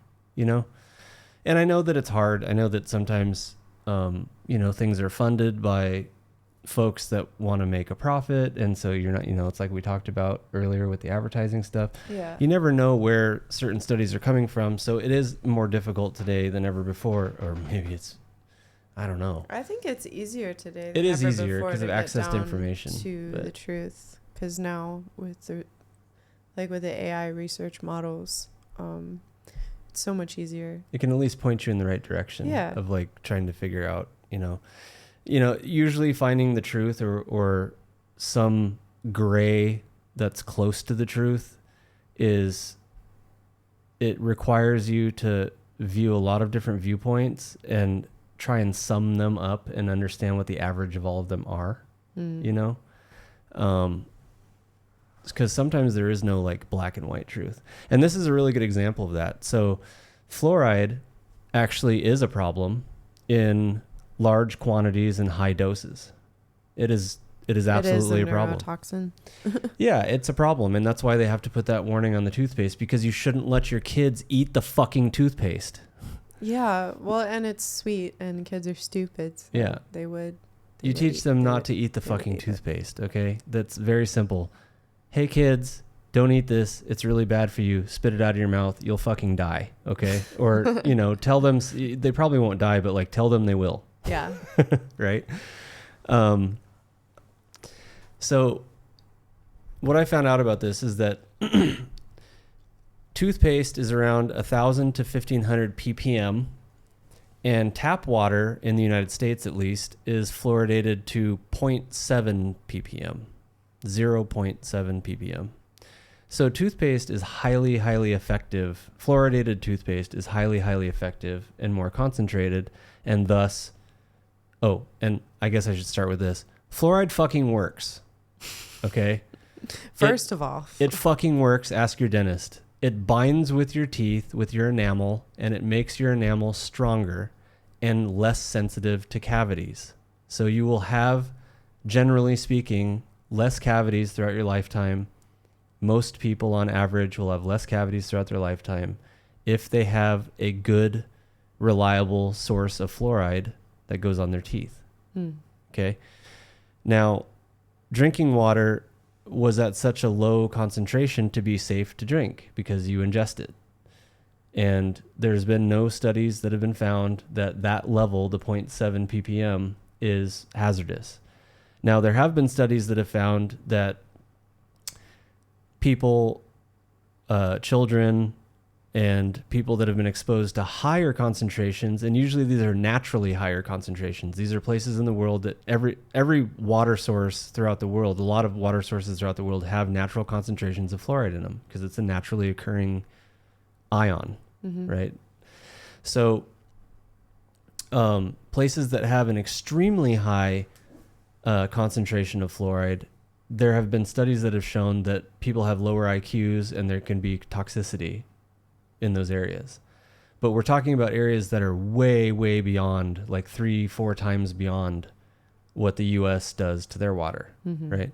And I know that it's hard. I know that sometimes, things are funded by folks that want to make a profit. And so you're not, it's like we talked about earlier with the advertising stuff.
Yeah.
You never know where certain studies are coming from. So it is more difficult today than ever before. Or maybe it's, I don't know.
I think it's easier today.
It is
ever
easier
before
because of
get
access to
down
information.
to
but
the truth. Because now with the AI research models, it's so much easier.
it can at least point you in the right direction.
Yeah.
Of like trying to figure out, usually finding the truth or some gray that's close to the truth it requires you to view a lot of different viewpoints and try and sum them up and understand what the average of all of them are, because sometimes there is no like black and white truth. And this is a really good example of that. So fluoride actually is a problem in large quantities and high doses. It is absolutely a problem.
Neurotoxin.
Yeah, it's a problem. And that's why they have to put that warning on the toothpaste, because you shouldn't let your kids eat the fucking toothpaste.
Yeah. Well, and it's sweet, and kids are stupid. So
Yeah.
They would.
You teach them not to eat the fucking toothpaste, okay? That's very simple. Hey kids, don't eat this. It's really bad for you. Spit it out of your mouth. You'll fucking die, okay? Or, tell them, they probably won't die, but like tell them they will.
Yeah.
Right? So what I found out about this is that toothpaste is around 1,000 to 1,500 ppm, and tap water in the United States, at least, is fluoridated to 0.7 ppm, 0.7 ppm. So toothpaste is highly, highly effective. Fluoridated toothpaste is highly, highly effective and more concentrated, and thus, and I guess I should start with this. Fluoride fucking works. Okay?
First of all,
it fucking works. Ask your dentist. It binds with your teeth, with your enamel, and it makes your enamel stronger and less sensitive to cavities. So you will have, generally speaking, less cavities throughout your lifetime. Most people on average will have less cavities throughout their lifetime if they have a good, reliable source of fluoride that goes on their teeth. Okay? Now, drinking water was at such a low concentration to be safe to drink because you ingest it. And there's been no studies that have been found that level, the 0.7 ppm, is hazardous. Now, there have been studies that have found that people, children, and people that have been exposed to higher concentrations, and usually these are naturally higher concentrations. These are places in the world that every water source throughout the world, a lot of water sources throughout the world have natural concentrations of fluoride in them because it's a naturally occurring ion, right? So places that have an extremely high concentration of fluoride, there have been studies that have shown that people have lower IQs and there can be toxicity in those areas. But we're talking about areas that are way, way beyond, like 3-4 times beyond what the US does to their water, right?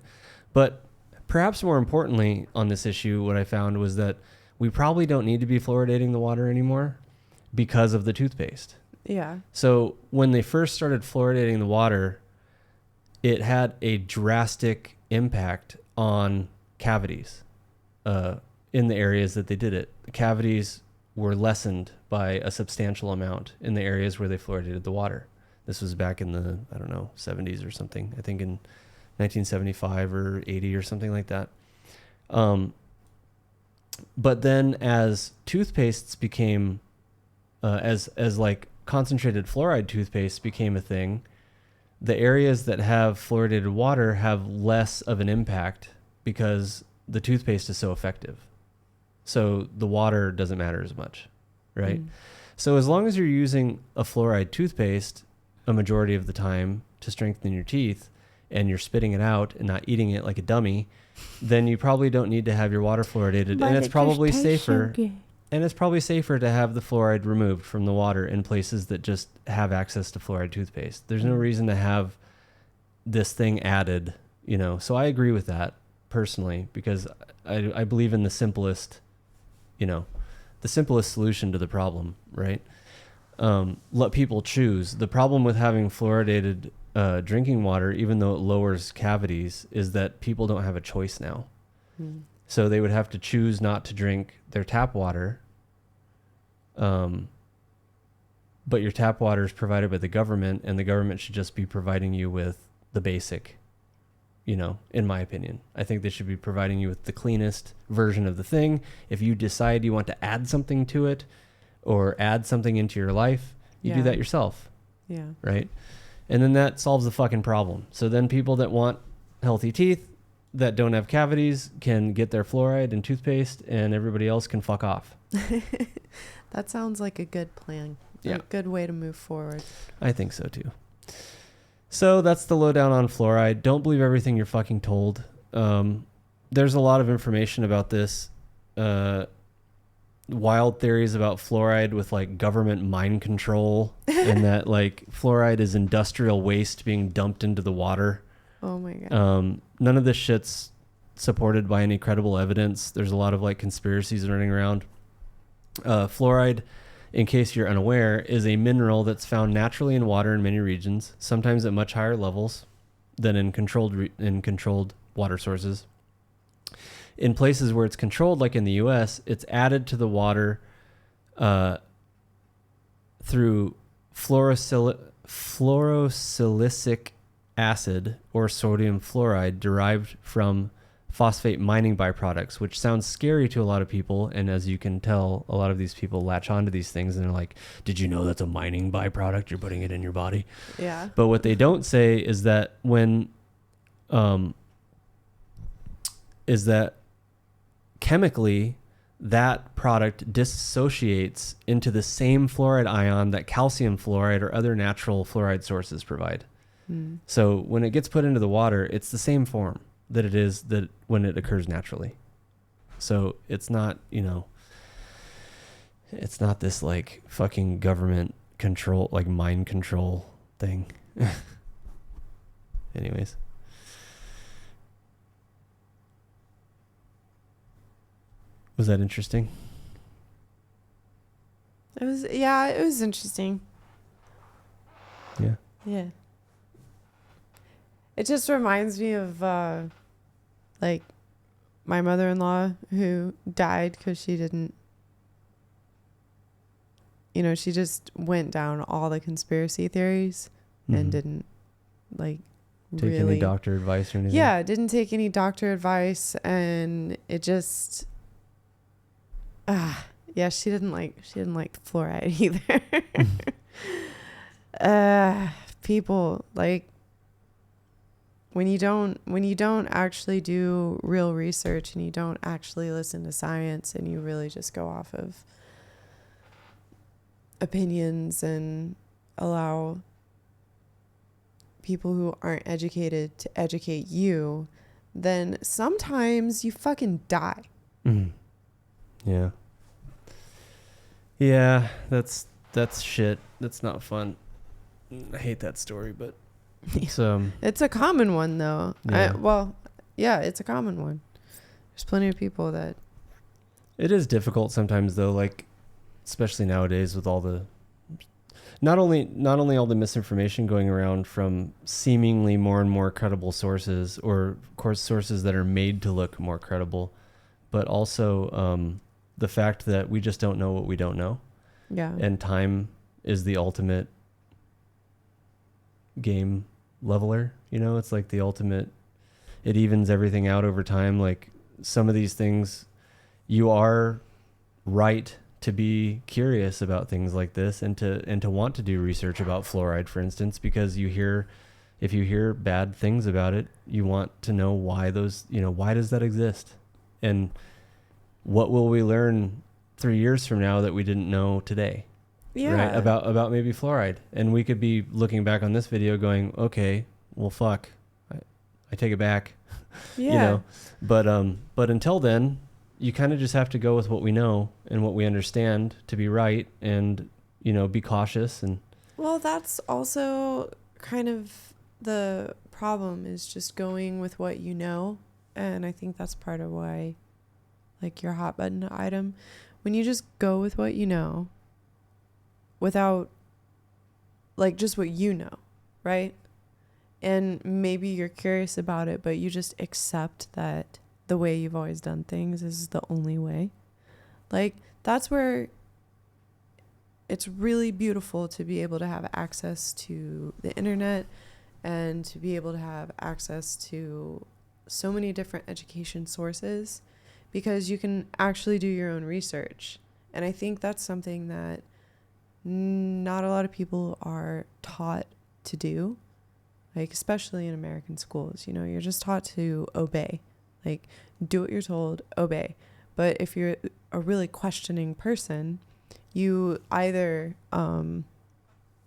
But perhaps more importantly on this issue, what I found was that we probably don't need to be fluoridating the water anymore because of the toothpaste.
Yeah.
So when they first started fluoridating the water, it had a drastic impact on cavities in the areas that they did it. The cavities were lessened by a substantial amount in the areas where they fluoridated the water. This was back in the, 70s or something. I think in 1975 or 80 or something like that. But then as toothpastes became, as like concentrated fluoride toothpaste became a thing, the areas that have fluoridated water have less of an impact because the toothpaste is so effective. So the water doesn't matter as much, right? So as long as you're using a fluoride toothpaste a majority of the time to strengthen your teeth, and you're spitting it out and not eating it like a dummy, then you probably don't need to have your water fluoridated. And it's probably safer. And it's probably safer to have the fluoride removed from the water in places that just have access to fluoride toothpaste. There's no reason to have this thing added, you know. So I agree with that personally, because I believe in the simplest, you know, the simplest solution to the problem, right? Let people choose. The problem with having fluoridated drinking water, even though it lowers cavities, is that people don't have a choice now. So they would have to choose not to drink their tap water. But your tap water is provided by the government, and the government should just be providing you with the basic, you know, in my opinion. I think they should be providing you with the cleanest version of the thing. If you decide you want to add something to it or add something into your life, you do that yourself.
Yeah.
Right? And then that solves the fucking problem. So then people that want healthy teeth that don't have cavities can get their fluoride and toothpaste, and everybody else can fuck off.
That sounds like a good plan.
Yeah.
A good way to move forward.
I think so too. So that's the lowdown on fluoride. Don't believe everything you're fucking told. There's a lot of information about this. Wild theories about fluoride with like government mind control and that like fluoride is industrial waste being dumped into the water.
Oh my God.
None of this shit's supported by any credible evidence. There's a lot of like conspiracies running around. Fluoride, in case you're unaware, is a mineral that's found naturally in water in many regions, sometimes at much higher levels than in controlled water sources. In places where it's controlled, like in the U.S., it's added to the water through fluorosilicic acid or sodium fluoride derived from phosphate mining byproducts, which sounds scary to a lot of people. And as you can tell, a lot of these people latch onto these things and they're like, did you know that's a mining byproduct? You're putting it in your body.
Yeah.
But what they don't say is that chemically, that product dissociates into the same fluoride ion that calcium fluoride or other natural fluoride sources provide. So when it gets put into the water, it's the same form that it is that when it occurs naturally. So it's not, you know, it's not this like fucking government control, like mind control thing. Anyways. Was that interesting?
It was interesting.
Yeah.
Yeah. It just reminds me of like my mother-in-law who died because she didn't, you know, she just went down all the conspiracy theories and didn't like
take any doctor advice or anything.
Yeah, didn't take any doctor advice, and it just yeah, she didn't like fluoride either. People like when you don't actually do real research and you don't actually listen to science and you really just go off of opinions and allow people who aren't educated to educate you, then sometimes you fucking die.
Yeah. Yeah, that's shit. That's not fun. I hate that story, but it's
it's a common one though.
Yeah.
It's a common one. There's plenty of people that.
It is difficult sometimes though, like especially nowadays with all the not only all the misinformation going around from seemingly more and more credible sources, or of course sources that are made to look more credible, but also the fact that we just don't know what we don't know.
Yeah.
And time is the ultimate game leveler. You know, it's like the ultimate it evens everything out over time. Like some of these things, you are right to be curious about things like this and to want to do research about fluoride, for instance, because if you hear bad things about it, you want to know why why does that exist? And what will we learn 3 years from now that we didn't know today?
Yeah.
Right? About maybe fluoride. And we could be looking back on this video going, okay, well, fuck, I take it back.
Yeah.
But until then, you kind of just have to go with what we know and what we understand to be right, and, be cautious. And
Well, that's also kind of the problem, is just going with what you know. And I think that's part of why, like, your hot button item, when you just go with what you know without, like, just what you know, right? And maybe you're curious about it, but you just accept that the way you've always done things is the only way. Like, that's where it's really beautiful to be able to have access to the internet and to be able to have access to so many different education sources, because you can actually do your own research. And I think that's something that not a lot of people are taught to do, like, especially in American schools. You're just taught to obey, like, do what you're told, obey. But if you're a really questioning person, you either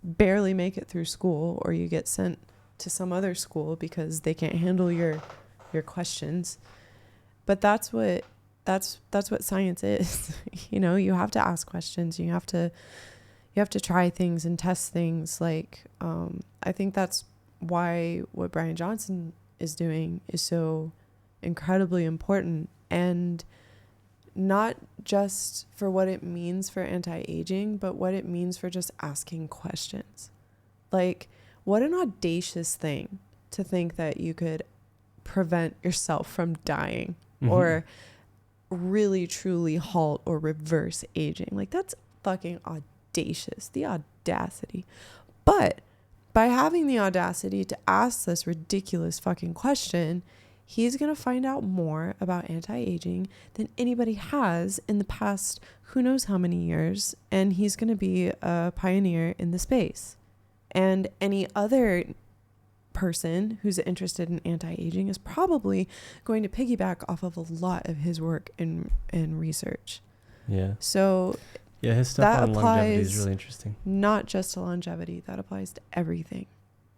barely make it through school, or you get sent to some other school because they can't handle your questions. But that's what science is. You have to ask questions. You have to try things and test things. Like, I think that's why what Brian Johnson is doing is so incredibly important, and not just for what it means for anti-aging, but what it means for just asking questions. Like, what an audacious thing to think that you could prevent yourself from dying, or really truly halt or reverse aging. Like, that's fucking audacious, the audacity. But by having the audacity to ask this ridiculous fucking question, he's going to find out more about anti-aging than anybody has in the past who knows how many years, and he's going to be a pioneer in the space. And any other person who's interested in anti-aging is probably going to piggyback off of a lot of his work and research.
Yeah.
So
yeah, his stuff on longevity is really interesting.
Not just to longevity, that applies to everything.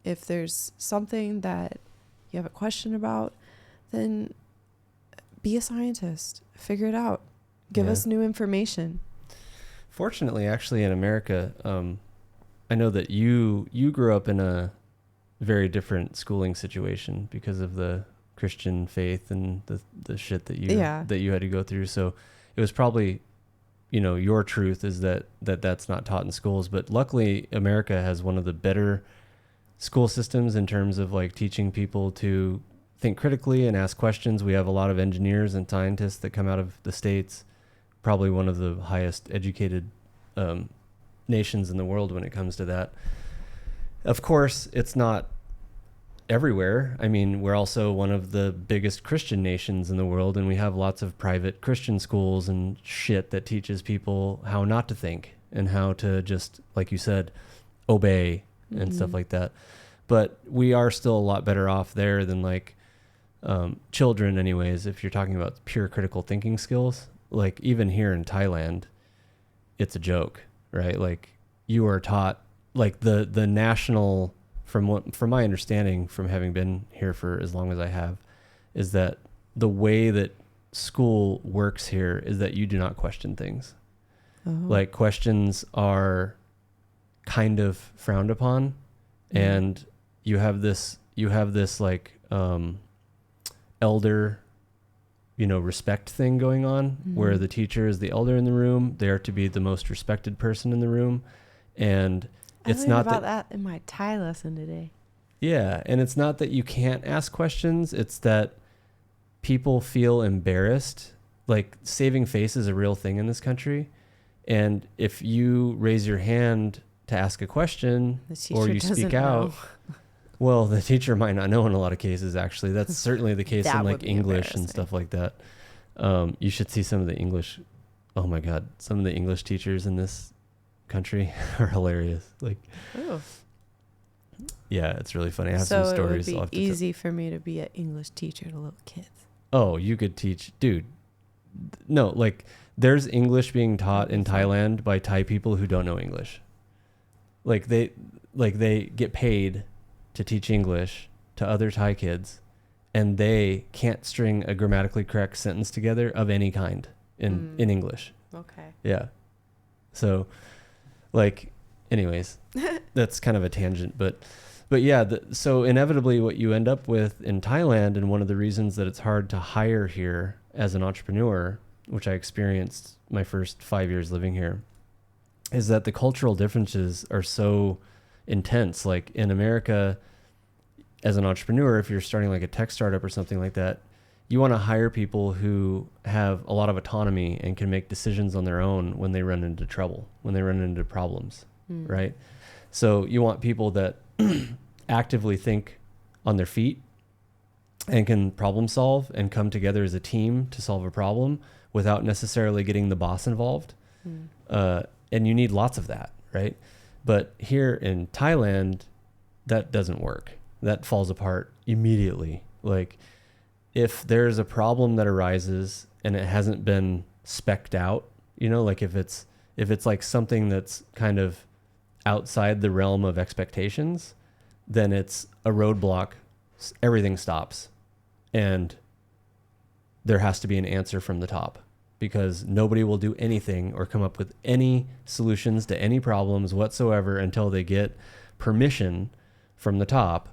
If there's something that you have a question about, then be a scientist, figure it out, give us new information.
Fortunately, actually, in America, I know that you grew up in a very different schooling situation because of the Christian faith and the shit that you had to go through. So it was probably, your truth is that's not taught in schools. But luckily, America has one of the better school systems in terms of, like, teaching people to think critically and ask questions. We have a lot of engineers and scientists that come out of the States, probably one of the highest educated nations in the world when it comes to that. Of course, it's not everywhere. I mean, we're also one of the biggest Christian nations in the world, and we have lots of private Christian schools and shit that teaches people how not to think and how to just, like you said, obey and stuff like that. But we are still a lot better off there than, like, children anyways, if you're talking about pure critical thinking skills. Like, even here in Thailand, it's a joke, right? Like, you are taught, like, the national, from my understanding, from having been here for as long as I have, is that the way that school works here is that you do not question things. Like, questions are kind of frowned upon, and you have this like elder, respect thing going on, where the teacher is the elder in the room. They are to be the most respected person in the room, and it's not
about that in my Thai lesson today.
Yeah, and it's not that you can't ask questions, it's that people feel embarrassed. Like, saving face is a real thing in this country, and if you raise your hand to ask a question or you speak out, Well, the teacher might not know in a lot of cases, actually. That's certainly the case
That
in
would
like
be
English and
embarrassing.
stuff like that. You should see some of the English. Oh my God. Some of the English teachers in this country are hilarious. Like,
Oh.
yeah, it's really funny. I have
So
some
it would
stories.
be
I'll have to
easy for me to be an English teacher to little kids.
Oh, you could teach, dude. No, like there's English being taught in Thailand by Thai people who don't know English. Like they get paid to teach English to other Thai kids, and they can't string a grammatically correct sentence together of any kind in English.
Okay.
Yeah. So, like, anyways, that's kind of a tangent, but yeah, so inevitably what you end up with in Thailand, and one of the reasons that it's hard to hire here as an entrepreneur, which I experienced my first 5 years living here, is that the cultural differences are so intense. Like in America, as an entrepreneur, if you're starting like a tech startup or something like that, you want to hire people who have a lot of autonomy and can make decisions on their own when they run into trouble, when they run into problems, right? So you want people that actively think on their feet and can problem solve and come together as a team to solve a problem without necessarily getting the boss involved. And you need lots of that, right? But here in Thailand, that doesn't work. That falls apart immediately. Like if there's a problem that arises and it hasn't been specced out, you know, like if it's like something that's kind of outside the realm of expectations, then it's a roadblock. Everything stops. And there has to be an answer from the top, because nobody will do anything or come up with any solutions to any problems whatsoever until they get permission from the top,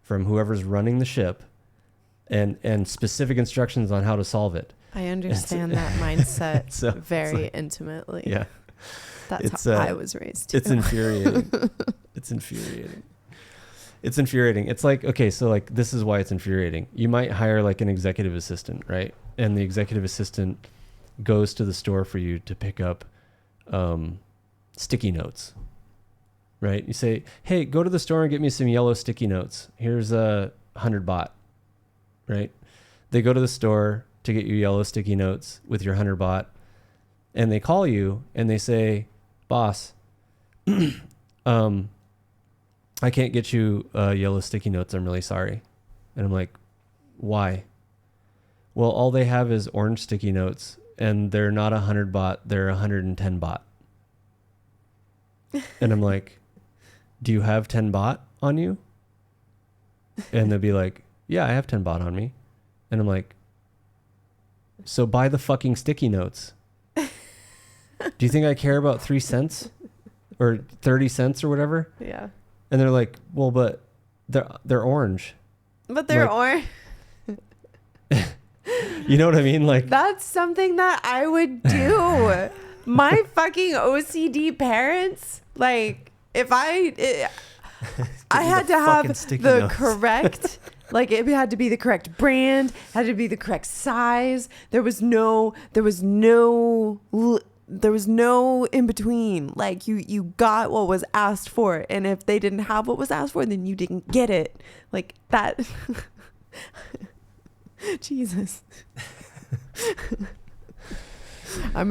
from whoever's running the ship, and specific instructions on how to solve it.
I understand that mindset
So,
very
like,
intimately.
Yeah.
That's how I was raised too.
It's infuriating. It's infuriating. It's infuriating. It's like, okay, so like this is why it's infuriating. You might hire like an executive assistant, right? And the executive assistant goes to the store for you to pick up sticky notes, right? You say, hey, go to the store and get me some yellow sticky notes. Here's 100 baht, right? They go to the store to get you yellow sticky notes with your 100 baht, and they call you and they say, boss, I can't get you yellow sticky notes. I'm really sorry. And I'm like, why? Well, all they have is orange sticky notes, and they're not 100 baht. They're 110 baht. And I'm like, do you have 10 baht on you? And they'll be like, yeah, I have 10 baht on me. And I'm like, so buy the fucking sticky notes. Do you think I care about 3 cents or 30 cents or whatever?
Yeah.
And they're like, well, but they're orange.
But they're
Like,
orange.
You know what I mean? Like,
That's something that I would do. My fucking OCD parents, like, if I had to have the
notes.
correct, like, it had to be the correct brand, had to be the correct size. There was no in between. Like, you got what was asked for, and if they didn't have what was asked for, then you didn't get it. Like that. Jesus. I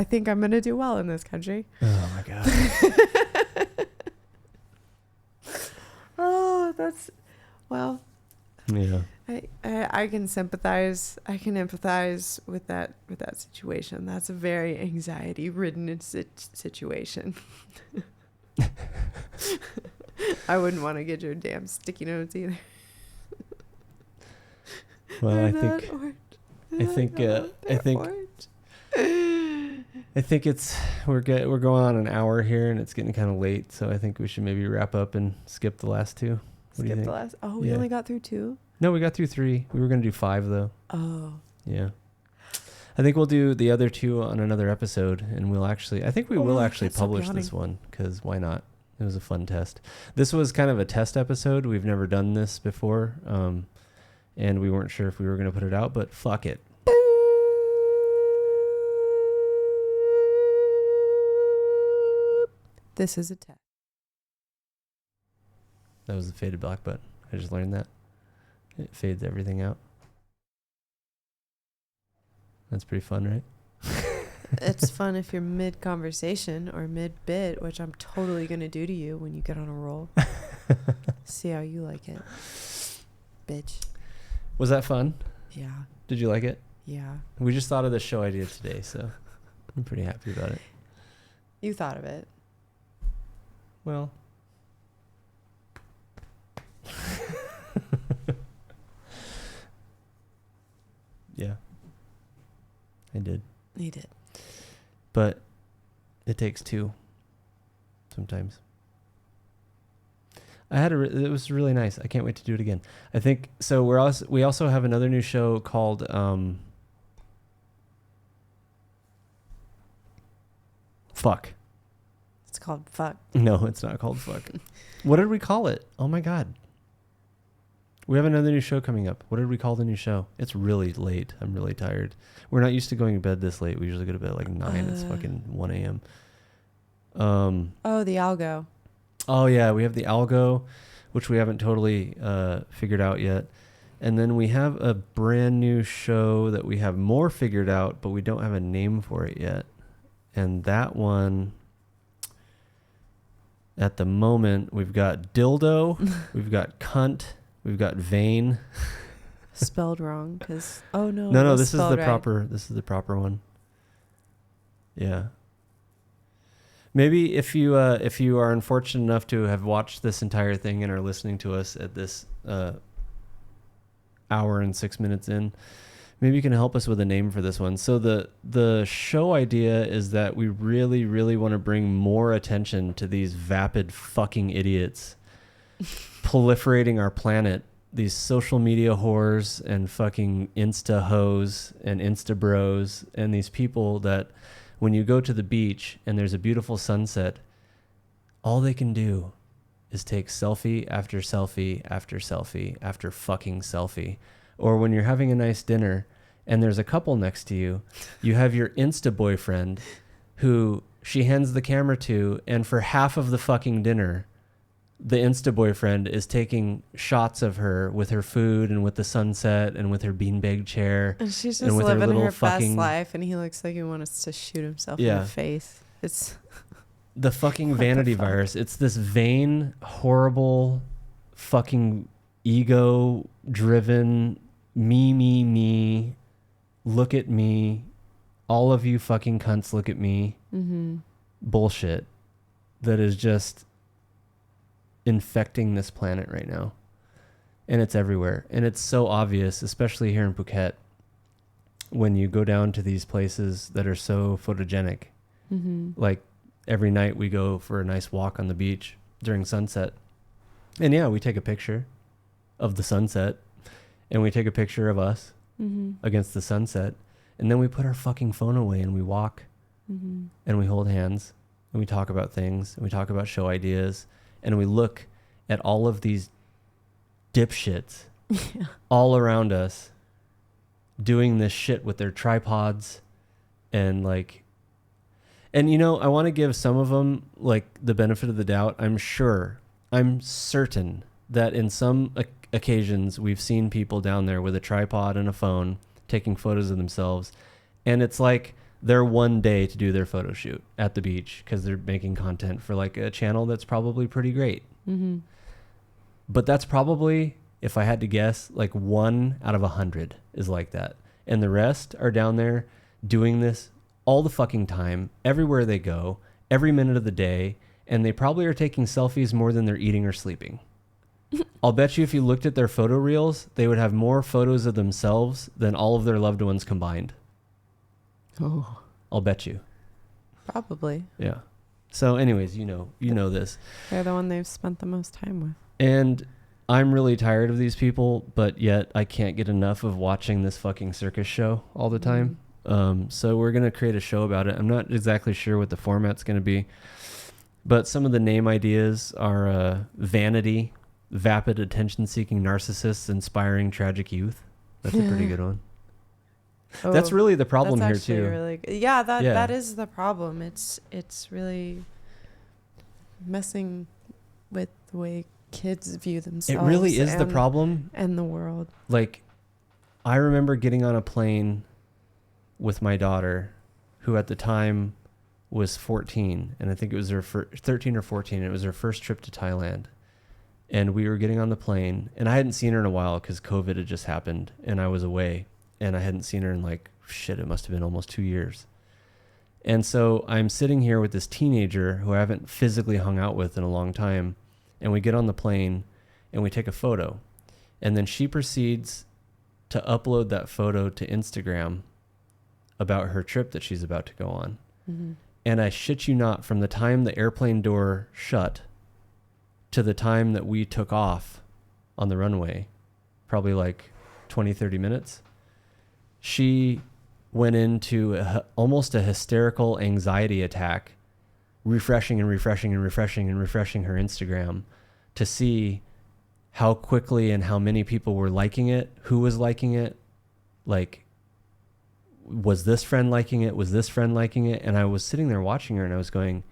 think I'm gonna do well in this country.
oh my God.
Oh, that's, well,
Yeah.
I can sympathize. I can empathize with that situation. That's a very anxiety-ridden situation. I wouldn't want to get your damn sticky notes either.
Well, I think it's we're going on an hour here, and it's getting kind of late, so I think we should maybe wrap up and skip the last two. What do you think?
Oh, we only got through 2?
No, we got through 3. We were going to do 5 though.
Oh.
Yeah. I think we'll do the other 2 on another episode, and we'll actually publish this one, because why not? It was a fun test. This was kind of a test episode. We've never done this before, and we weren't sure if we were going to put it out, but fuck it.
This is a test.
That was the faded black button. I just learned that. It fades everything out. That's pretty fun, right?
It's fun if you're mid-conversation or mid-bit, which I'm totally going to do to you when you get on a roll. See how you like it. Bitch.
Was that fun?
Yeah.
Did you like it?
Yeah.
We just thought of the show idea today, so I'm pretty happy about it.
You thought of it.
Well. Yeah. I did.
You did.
But it takes two sometimes. It was really nice. I can't wait to do it again. I think so. We also have another new show called Fuck.
It's called Fuck.
No, it's not called Fuck. What did we call it? Oh my God. We have another new show coming up. What did we call the new show? It's really late. I'm really tired. We're not used to going to bed this late. We usually go to bed at like 9. It's fucking 1 a.m.
Oh, the algo.
Oh, yeah. We have the algo, which we haven't totally figured out yet. And then we have a brand new show that we have more figured out, but we don't have a name for it yet. And that one, at the moment, we've got dildo, we've got cunt, we've got vein.
Spelled wrong because no,
this is the
right.
proper. This is the proper one. Yeah. Maybe if you are unfortunate enough to have watched this entire thing and are listening to us at this hour and 6 minutes in, maybe you can help us with a name for this one. So the show idea is that we really, really want to bring more attention to these vapid fucking idiots proliferating our planet. These social media whores and fucking Insta hoes and Insta bros and these people that when you go to the beach and there's a beautiful sunset, all they can do is take selfie after selfie after selfie after fucking selfie. Or when you're having a nice dinner and there's a couple next to you, you have your Insta boyfriend who she hands the camera to, and for half of the fucking dinner, the Insta boyfriend is taking shots of her with her food and with the sunset and with her beanbag chair.
And she's just
and with
living her
fucking
best life, and he looks like he wants to shoot himself in the face. It's
the fucking vanity virus. It's this vain, horrible, fucking ego-driven, me, look at me, all of you fucking cunts look at me bullshit that is just infecting this planet right now. And it's everywhere. And it's so obvious, especially here in Phuket, when you go down to these places that are so photogenic. Like every night we go for a nice walk on the beach during sunset. And yeah, we take a picture of the sunset and we take a picture of us against the sunset. And then we put our fucking phone away and we walk and we hold hands and we talk about things and we talk about show ideas and we look at all of these dipshits all around us doing this shit with their tripods and like, and you know, I want to give some of them like the benefit of the doubt. I'm certain that in some occasions we've seen people down there with a tripod and a phone taking photos of themselves, and it's like their one day to do their photo shoot at the beach because they're making content for like a channel that's probably pretty great. But that's probably, if I had to guess, like 1 out of 100 is like that, and the rest are down there doing this all the fucking time, everywhere they go, every minute of the day, and they probably are taking selfies more than they're eating or sleeping. I'll bet you if you looked at their photo reels, they would have more photos of themselves than all of their loved ones combined.
Oh.
I'll bet you.
Probably.
Yeah. So anyways, you know this.
They're the one they've spent the most time with.
And I'm really tired of these people, but yet I can't get enough of watching this fucking circus show all the time. So we're going to create a show about it. I'm not exactly sure what the format's going to be, but some of the name ideas are vanity, vapid, attention-seeking narcissists, inspiring tragic youth. That's a pretty good one. That's really the problem here too.
Really good. Yeah, that is the problem. It's really messing with the way kids view
It
themselves.
really is the problem.
And the world.
Like, I remember getting on a plane with my daughter, who at the time was 14, and I think it was her 13 or 14. It was her first trip to Thailand. And we were getting on the plane, and I hadn't seen her in a while because COVID had just happened, and I was away, and I hadn't seen her in like, shit, it must have been almost 2 years. And so I'm sitting here with this teenager who I haven't physically hung out with in a long time, and we get on the plane, and we take a photo. And then she proceeds to upload that photo to Instagram about her trip that she's about to go on.
Mm-hmm.
And I shit you not, from the time the airplane door shut to the time that we took off on the runway, probably like 20, 30 minutes, she went into almost a hysterical anxiety attack, refreshing and refreshing and refreshing and refreshing her Instagram to see how quickly and how many people were liking it, who was liking it, like, was this friend liking it? Was this friend liking it? And I was sitting there watching her, and I was going,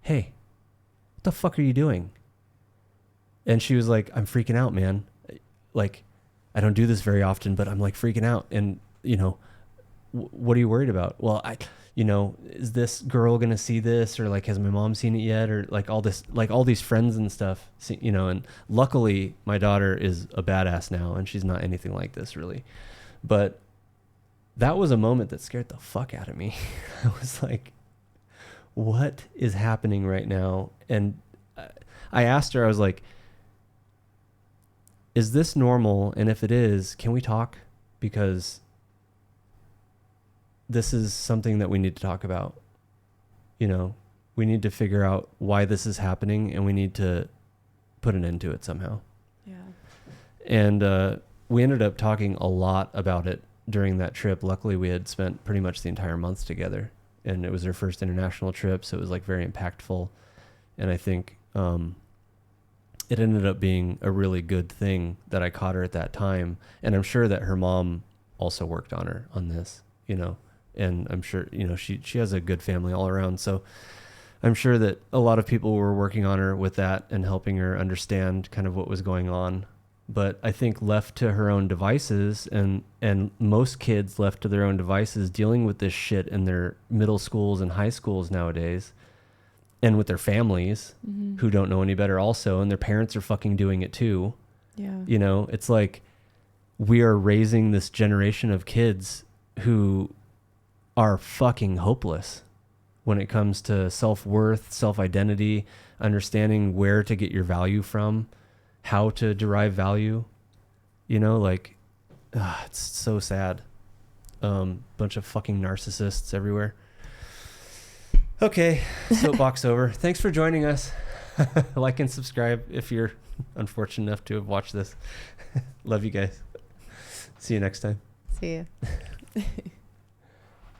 hey, what the fuck are you doing? And she was like, I'm freaking out, man. Like, I don't do this very often, but I'm like freaking out. And, you know, what are you worried about? Well, is this girl going to see this? Or like, has my mom seen it yet? Or like all these friends and stuff, you know, and luckily my daughter is a badass now, and she's not anything like this really. But that was a moment that scared the fuck out of me. I was like, what is happening right now? And I asked her, I was like, is this normal? And if it is, can we talk? Because this is something that we need to talk about. You know, we need to figure out why this is happening, and we need to put an end to it somehow.
Yeah.
And we ended up talking a lot about it during that trip. Luckily, we had spent pretty much the entire month together, and it was her first international trip, so it was like very impactful. And I think it ended up being a really good thing that I caught her at that time. And I'm sure that her mom also worked on her on this, you know, and I'm sure, you know, she has a good family all around. So I'm sure that a lot of people were working on her with that and helping her understand kind of what was going on. But I think left to her own devices, and most kids left to their own devices dealing with this shit in their middle schools and high schools nowadays, and with their families who don't know any better also, and their parents are fucking doing it too.
Yeah.
You know, it's like we are raising this generation of kids who are fucking hopeless when it comes to self-worth, self-identity, understanding where to get your value from, how to derive value, you know, like, it's so sad. Bunch of fucking narcissists everywhere. Okay, soapbox over. Thanks for joining us. Like and subscribe if you're unfortunate enough to have watched this. Love you guys. See you next time.
See ya.